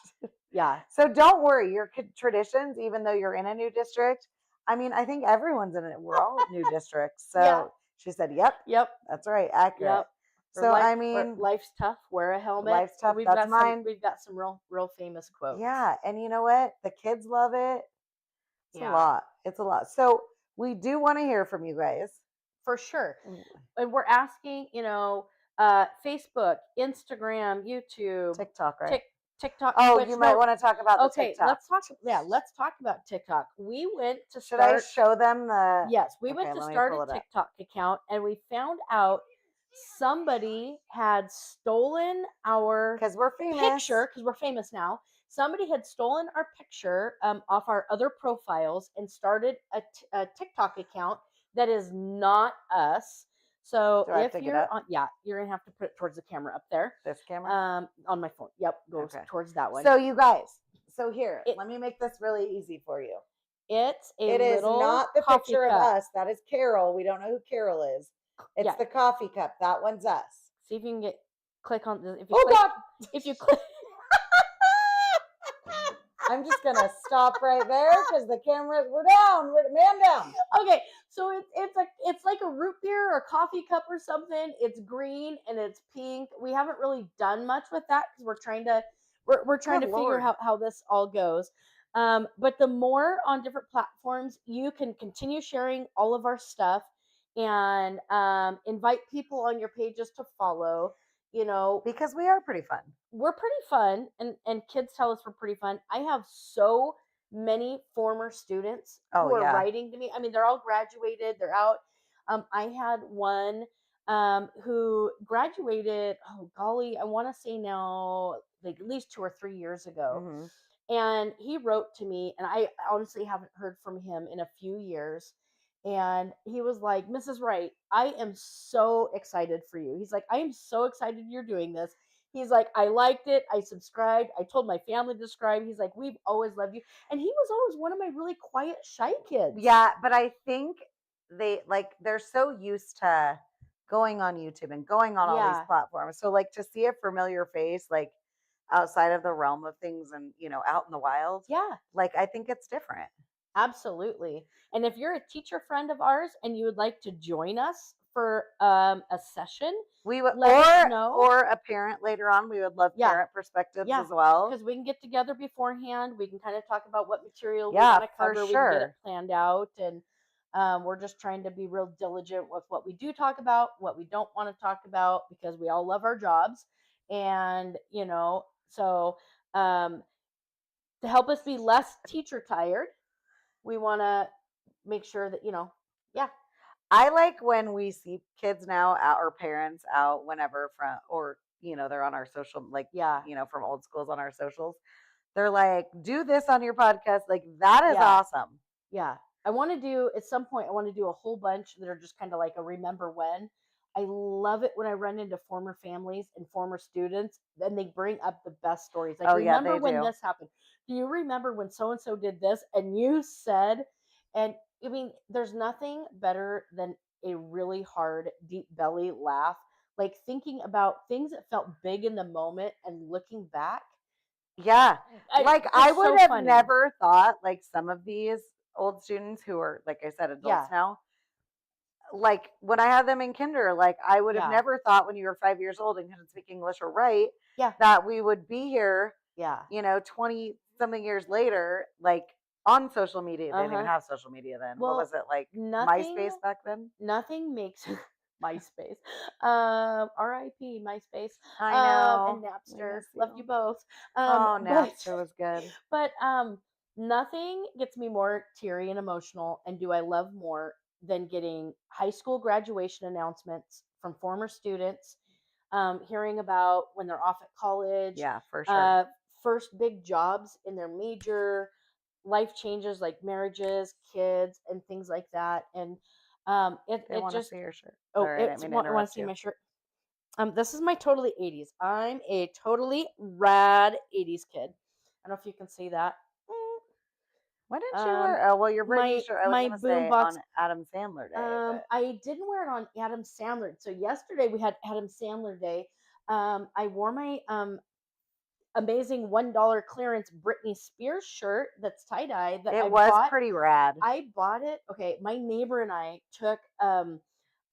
Yeah. So don't worry, your traditions, even though you're in a new district, I mean, I think everyone's in it. We're all new districts. So Yeah. she said, yep. That's right. Accurate. Yep. So, I mean, life's tough. Wear a helmet. Life's tough. That's mine. We've got some real famous quotes. Yeah. And you know what? The kids love it. It's a lot. It's a lot. So we do want to hear from you guys. For sure. And we're asking, Facebook, Instagram, YouTube, TikTok, right? TikTok. Oh, Twitch, you might want to talk about the TikTok. Let's talk about TikTok. We went to Should I show them the? Yes, we went to start a TikTok account, and we found out somebody had stolen our because we're famous picture because we're famous now. Somebody had stolen our picture off our other profiles and started a TikTok account that is not us. So if you're on, you're gonna have to put it towards the camera up there. This camera? On my phone. Yep, goes towards that one. So you guys, here, let me make this really easy for you. It is not the picture of us. That is Carol. We don't know who Carol is. It's the coffee cup. That one's us. See if you can click on the. God! If you click. I'm just gonna stop right there because the cameras we're down. Man down. Okay, so it's like a root beer or coffee cup or something. It's green and it's pink. We haven't really done much with that because we're trying to figure out how this all goes. But the more on different platforms, you can continue sharing all of our stuff and invite people on your pages to follow. Because we are pretty fun. We're pretty fun, and kids tell us we're pretty fun. I have so many former students who are writing to me. I mean, they're all graduated. They're out. I had one who graduated, oh golly, I want to say now like at least 2 or 3 years ago. Mm-hmm. And he wrote to me, and I honestly haven't heard from him in a few years. And he was like, "Mrs. Wright, I am so excited for you." He's like, "I am so excited you're doing this." He's like, "I liked it. I subscribed. I told my family to subscribe." He's like, "We've always loved you." And he was always one of my really quiet, shy kids. Yeah, but I think they're so used to going on YouTube and going on all these platforms. So like to see a familiar face, like outside of the realm of things and, out in the wild. Yeah. Like, I think it's different. Absolutely. And if you're a teacher friend of ours and you would like to join us for a session, we would, let us know. or a parent later on. We would love parent perspectives as well, because we can get together beforehand. We can kind of talk about what material we Yeah, want to for cover. We can get it sure. planned out, and we're just trying to be real diligent with what we do talk about, what we don't want to talk about, because we all love our jobs, and so to help us be less teacher tired, we want to make sure that yeah, I like when we see kids now out, or parents out whenever from, or they're on our social, like yeah, from old schools on our socials. They're like, do this on your podcast. Like, that is yeah. awesome. Yeah. I want to do at some point, I want to do a whole bunch that are just kind of like a remember when. I love it when I run into former families and former students and they bring up the best stories. Like, Oh yeah, remember they when do. this happened? Do you remember when so and so did this and you said, and I mean, there's nothing better than a really hard, deep belly laugh. Like thinking about things that felt big in the moment and looking back. Yeah. Like, I It's would so have funny. never thought, like, some of these old students who are, like I said, adults Yeah. now, like when I had them in kinder, like I would have Yeah. never thought when you were 5 years old and couldn't speak English or write, Yeah. that we would be here, Yeah. 20 something years later, like on social media. They didn't even Uh-huh. have social media then. What Well, was it, like nothing MySpace back then? nothing makes MySpace. RIP MySpace. I know. And We Napster. miss Love you you. both. Oh, But Napster was good. but nothing gets me more teary and emotional and do I love more than getting high school graduation announcements from former students, hearing about when they're off at college, Yeah, for sure. first big jobs in their major, life changes like marriages, kids, and things like that. And They it want to just see your shirt. oh, Sorry, I didn't it's mean to want to interrupt see you. my shirt. This is my totally 80s. I'm a totally rad 80s kid. I don't know if you can see that. Why didn't you wear? Oh, well, your Britney shirt. I was My gonna say boombox. on Adam Sandler Day, but I didn't wear it on Adam Sandler. So yesterday we had Adam Sandler Day. I wore my amazing $1 clearance Britney Spears shirt that's tie dye that it I was bought. pretty rad. I bought it. Okay, my neighbor and I took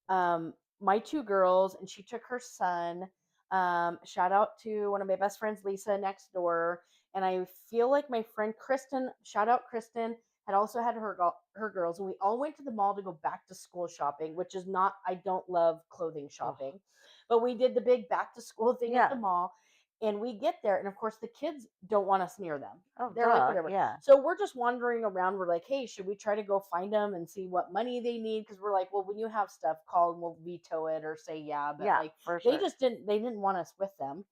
my two girls, and she took her son. Shout out to one of my best friends, Lisa, next door. And I feel like my friend Kristen, shout out Kristen, had also had her girls, and we all went to the mall to go back to school shopping, which is not. I don't love clothing shopping, but we did the big back to school thing at the mall. And we get there, and of course, the kids don't want us near them. Oh, They're like, whatever. Yeah. So we're just wandering around. We're like, hey, should we try to go find them and see what money they need? Because we're like, well, when you have stuff, call and we'll veto it or say yeah. But like, for sure. they didn't want us with them.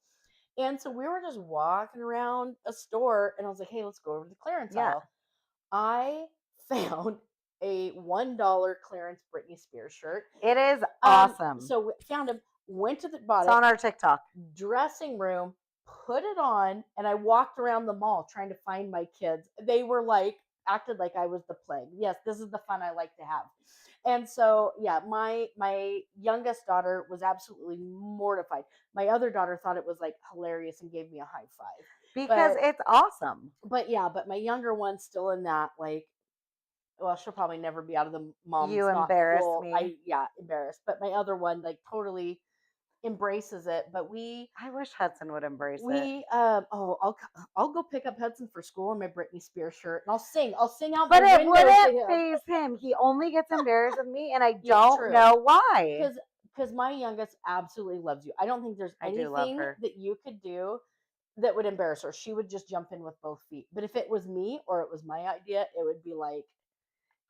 And so we were just walking around a store, and I was like, hey, let's go over to the clearance aisle. I found a $1 clearance Britney Spears shirt. It is awesome. So we found him, went to the bottom. It's on our TikTok. Dressing room, put it on, and I walked around the mall trying to find my kids. They were like, acted like I was the plague. Yes, this is the fun I like to have. And so, yeah, my youngest daughter was absolutely mortified. My other daughter thought it was like hilarious and gave me a high five. Because it's awesome. But yeah, but my younger one's still in that, like, well, she'll probably never be out of the mom. You embarrassed me. Embarrassed. But my other one, like, totally embraces it. But I wish Hudson would embrace it. I'll go pick up Hudson for school in my Britney Spears shirt, and I'll sing out but the it window wouldn't phase him. He only gets embarrassed with me, and I don't know why. Because my youngest absolutely loves you. I don't think there's anything that you could do that would embarrass her. She would just jump in with both feet. But if it was me or it was my idea, it would be like,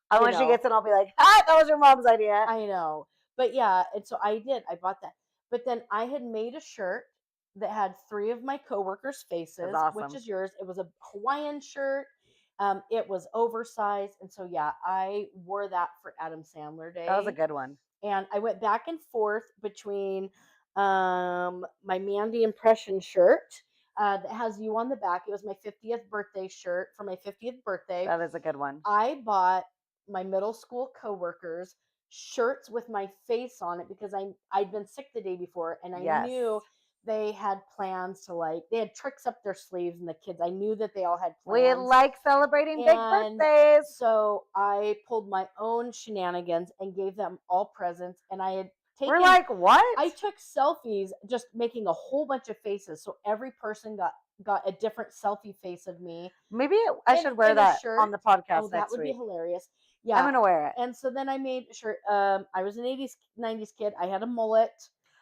and when she gets in, I'll be like, "Ah, that was your mom's idea." I know. But yeah, and so I bought that. But then I had made a shirt that had 3 of my coworkers' faces, which is yours. It was a Hawaiian shirt. It was oversized. And so, yeah, I wore that for Adam Sandler Day. That was a good one. And I went back and forth between my Mandy Impression shirt that has you on the back. It was my 50th birthday shirt for my 50th birthday. That is a good one. I bought my middle school coworkers shirts with my face on it because I'd been sick the day before, and I knew they had plans to like, they had tricks up their sleeves, and the kids, I knew that they all had We plans. like celebrating big And birthdays. so I pulled my own shenanigans and gave them all presents. And I had taken, We're like, what? I took selfies just making a whole bunch of faces. So every person got a different selfie face of me. Maybe I should wear that on the podcast Oh, that next would be week. hilarious. Yeah. I'm going to wear it. And so then I made a shirt. I was an 80s, 90s kid. I had a mullet.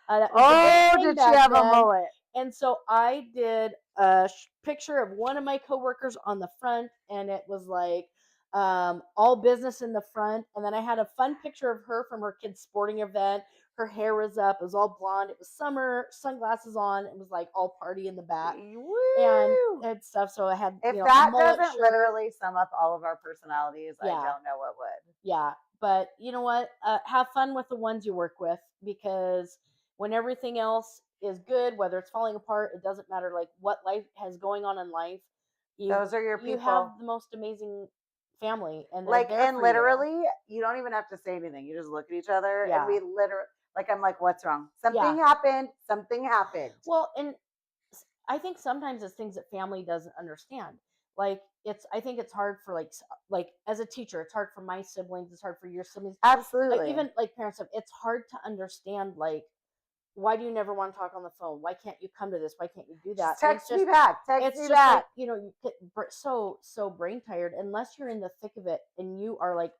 That was the big thing back then. Did you have a mullet? And so I did a picture of one of my coworkers on the front, and it was like all business in the front. And then I had a fun picture of her from her kid's sporting event. Her hair was up. It was all blonde. It was summer, sunglasses on. It was like all party in the back. Woo! And stuff. So I had, if that doesn't literally sum up all of our personalities, I don't know what would. Yeah. But you know what? Have fun with the ones you work with, because when everything else is good, whether it's falling apart, it doesn't matter like what life has going on in life. Those are your people. You have the most amazing family, and like, and literally, you don't even have to say anything. You just look at each other, and we literally, like, I'm like, what's wrong? Something happened. Something happened. Well, and I think sometimes it's things that family doesn't understand. Like, I think it's hard for like as a teacher, it's hard for my siblings, it's hard for your siblings. Absolutely. Even like parents, it's hard to understand, like, why do you never want to talk on the phone? Why can't you come to this? Why can't you do that? Text me back. Text me back. Like, you get so brain tired unless you're in the thick of it and you are like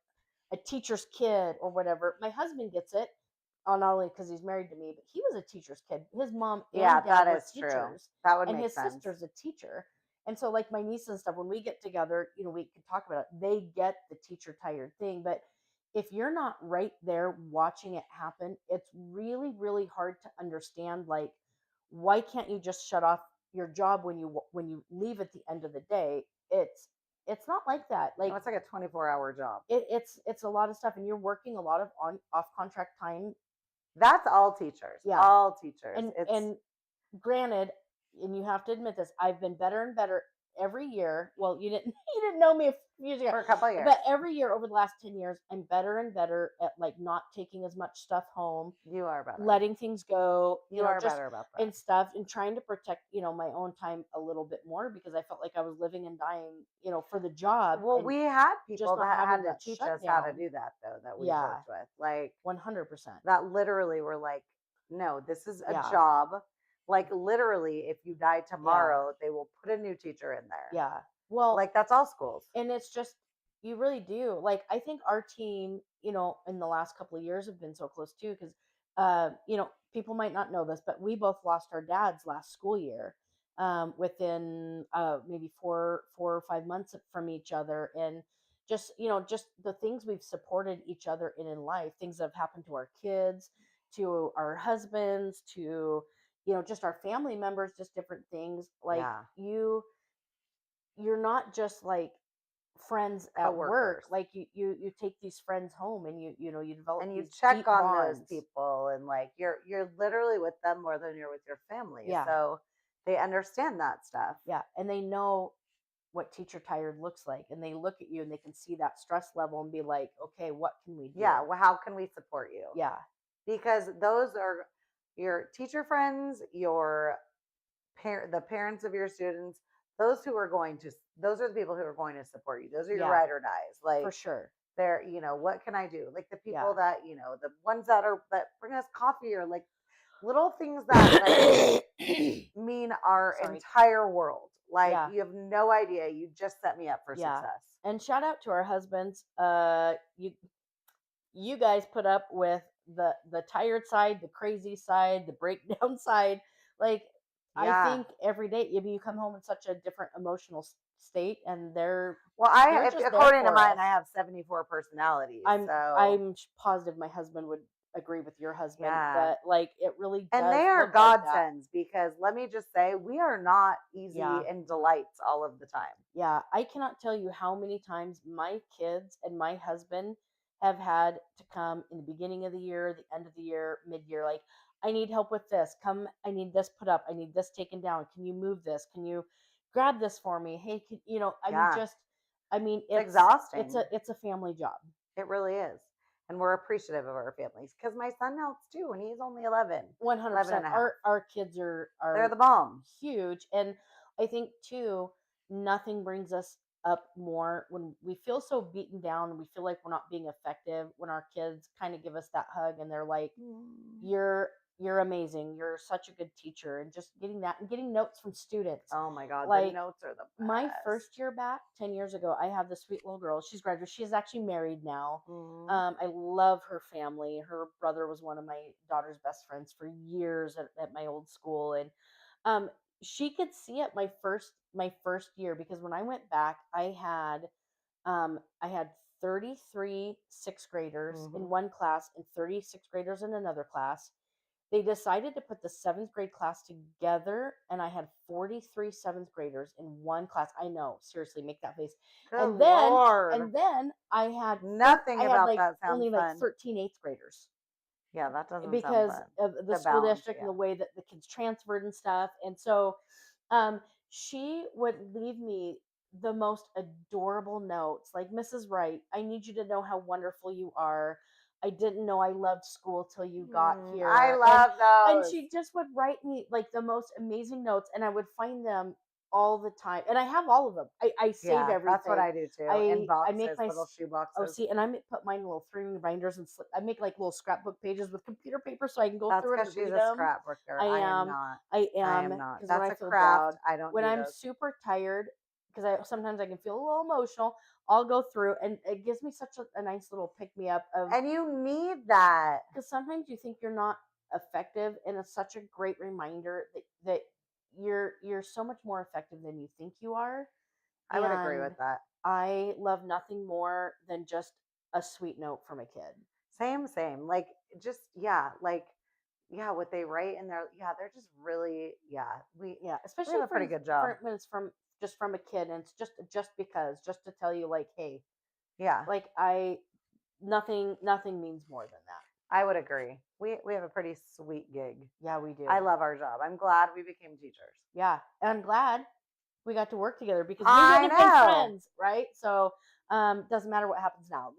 a teacher's kid or whatever. My husband gets it, not only because he's married to me, but he was a teacher's kid. His mom and dad were teachers. True. That would make sense. And his sister's a teacher. And so like my niece and stuff, when we get together, we can talk about it. They get the teacher tired thing, but if you're not right there watching it happen, it's really, really hard to understand, like, why can't you just shut off your job when you leave at the end of the day? It's not like that. Like, it's like a 24-hour job. It's a lot of stuff, and you're working a lot of off contract time. That's all teachers. Yeah. All teachers. And granted, and you have to admit this, I've been better and better every year. Well, you didn't know me a few years ago, for a couple of years, but every year over the last 10 years, I'm better and better at like not taking as much stuff home. You are better. Letting things go. You are better about that. And stuff, and trying to protect, my own time a little bit more, because I felt like I was living and dying, for the job. Well, we had people that had to teach us how to do that, though, that we worked with. Like 100%. That literally were like, no, this is a job. Like, literally, if you die tomorrow, they will put a new teacher in there. Yeah. Well, like, that's all schools. And it's just, you really do. Like, I think our team, in the last couple of years have been so close too, because, people might not know this, but we both lost our dads last school year, within maybe 4 or 5 months from each other. And just, just the things we've supported each other in life, things that have happened to our kids, to our husbands, to, just our family members, just different things. Like, you're not just like friends at work. Like, you take these friends home, and you develop, and you check on bonds. Those people, and like you're literally with them more than you're with your family. So they understand that stuff. And they know what teacher tired looks like, and they look at you and they can see that stress level and be like, okay, what can we do? Well, how can we support you? Because those are your teacher friends, the parents of your students, those are the people who are going to support you. Those are your ride or dies. Like, for sure. They're, what can I do? Like, the people that, the ones that bring us coffee, or like little things that like mean our entire world. Like, you have no idea. You just set me up for success. And shout out to our husbands. You guys put up with the tired side, the crazy side, the breakdown side. Like, I think every day, you come home in such a different emotional state, and they're according to mine, I have 74 personalities. I'm positive my husband would agree with your husband that, like, it really does. And they are godsends, because let me just say, we are not easy and delights all of the time. I cannot tell you how many times my kids and my husband have had to come in the beginning of the year, the end of the year, mid-year, like, I need help with this. Come, I need this put up. I need this taken down. Can you move this? Can you grab this for me? Hey, it's exhausting. It's a family job. It really is. And we're appreciative of our families because my son helps too, and he's only 11. 100%. Our kids they're the bomb. Huge. And I think too, nothing brings us up more when we feel so beaten down and we feel like we're not being effective, when our kids kind of give us that hug and they're like, you're amazing, you're such a good teacher, and just getting that and getting notes from students. Oh my God, like, the notes are the best. My first year back 10 years ago, I have this sweet little girl. She's graduated. She's actually married now. I love her family. Her brother was one of my daughter's best friends for years at my old school. And she could see it my first year, because when I went back, I had 33 sixth graders in one class and 30 sixth graders in another class. They decided to put the 7th grade class together, and I had 43 7th graders in one class. I know, seriously, make that face. Good Lord. And then I had nothing about like, that sounds only fun. like 13 8th graders. Yeah, that doesn't because sound fun. of the school district and the way that the kids transferred and stuff. And so she would leave me the most adorable notes, like, Mrs. Wright, I need you to know how wonderful you are. I didn't know I loved school till you got here. I love those. And she just would write me like the most amazing notes, and I would find them all the time. And I have all of them. I save everything. That's what I do too. In boxes, I make my little shoe boxes. Oh, see, and I put mine in little 3-ring binders and I make like little scrapbook pages with computer paper so I can go through it and read them. That's because she's a scrapbooker. I am not. I am not. Because that's when a I feel craft. bad, I don't. When I'm super tired, because sometimes I can feel a little emotional, I'll go through, and it gives me such a nice little pick me up of. And you need that, because sometimes you think you're not effective, and it's such a great reminder that you're so much more effective than you think you are. I would agree with that. I love nothing more than just a sweet note from a kid. Same. Like, just, what they write in there. Yeah, they're just really, especially we have a pretty good job. When it's from a kid, and it's just to tell you, like, hey, like, nothing means more than that. I would agree. We have a pretty sweet gig. Yeah, we do. I love our job. I'm glad we became teachers. Yeah, and I'm glad we got to work together, because we would have been friends, right? So doesn't matter what happens now.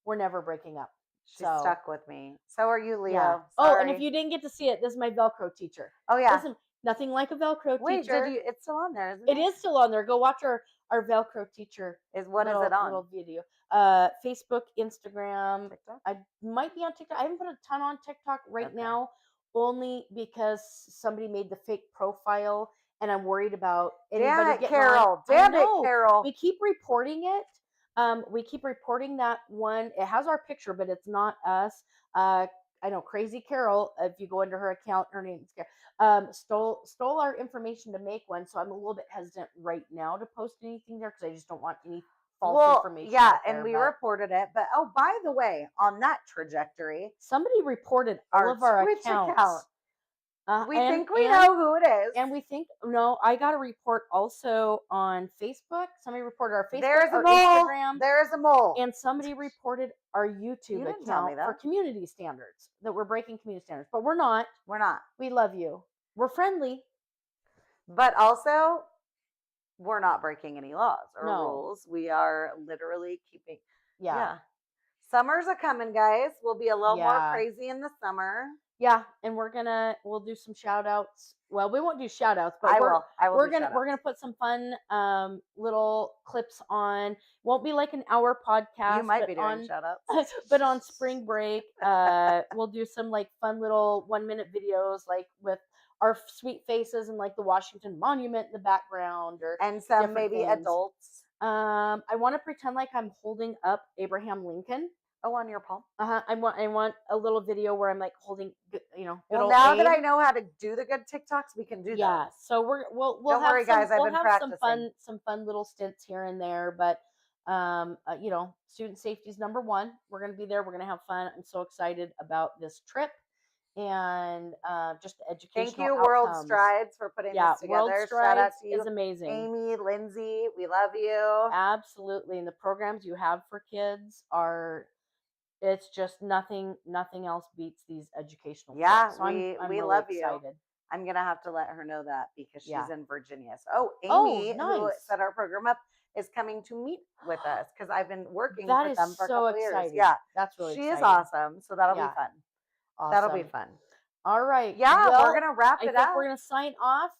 We're never breaking up. She's stuck with me. So are you, Leo. Yeah. Oh, and if you didn't get to see it, this is my Velcro teacher. Oh yeah. Listen, nothing like a Velcro teacher. Wait, it's still on there, isn't it? It is still on there. Go watch our Velcro teacher. Is it on? Little video. Facebook, Instagram. TikTok? I might be on TikTok. I haven't put a ton on TikTok now, only because somebody made the fake profile, and I'm worried about anybody getting on. Damn it, Carol. We keep reporting it. We keep reporting that one. It has our picture, but it's not us. I know Crazy Carol. If you go into her account, her name's Carol. Stole our information to make one, so I'm a little bit hesitant right now to post anything there, because I just don't want any false information. Yeah, and we reported it. But by the way, on that trajectory, somebody reported all of our Twitch accounts. Account. We think we know who it is. And we think, no, I got a report also on Facebook. Somebody reported our Facebook, There's our a mole. Instagram. There's a mole. And somebody reported our YouTube account for community standards, that we're breaking community standards. But we're not. We're not. We love you. We're friendly. But also, we're not breaking any laws or rules. We are literally keeping. Yeah. Summer's a coming, guys. We'll be a little more crazy in the summer. Yeah, and we'll do some shout outs. Well, we won't do shout outs, but we're gonna put some fun little clips on. Won't be like an hour podcast. You might be doing shout outs. But on spring break, we'll do some like fun little 1-minute videos, like with our sweet faces and like the Washington Monument in the background, and some maybe things. Adults. I want to pretend like I'm holding up Abraham Lincoln. Oh, on your palm. I want a little video where I'm like holding, Well, now that I know how to do the good TikToks, we can do that. Yeah. So we'll Don't worry, guys. I've been practicing. Some fun little stints here and there, but student safety is number one. We're gonna be there. We're gonna have fun. I'm so excited about this trip, and just the educational. Thank you, World Strides, for putting this together. World Strides Shout out to you. Is amazing. Amy, Lindsay, we love you. Absolutely, and the programs you have for kids are. It's just nothing else beats these educational trips. So we really love excited. You. I'm going to have to let her know that, because she's in Virginia. So, Amy, who set our program up, is coming to meet with us because I've been working That for is them for a so couple years. exciting. Yeah, That's really she is exciting. awesome. So that'll be Yeah. fun. That'll be Awesome. fun. All right. Yeah, Well, we're gonna wrap I it think up. we're gonna sign off.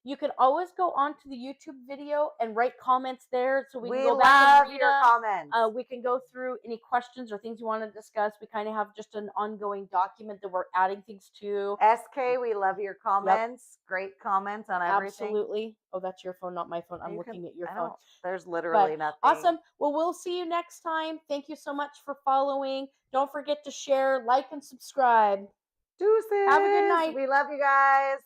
You can always go onto the YouTube video and write comments there, so we can go back and read your them. comments. We can go through any questions or things you want to discuss. We kind of have just an ongoing document that we're adding things to. SK, we love your comments. Yep. Great comments on everything. Absolutely. Oh, that's your phone, not my phone. I'm looking at your phone. There's literally nothing. Awesome. Well, we'll see you next time. Thank you so much for following. Don't forget to share, like, and subscribe. Deuces. Have a good night. We love you guys.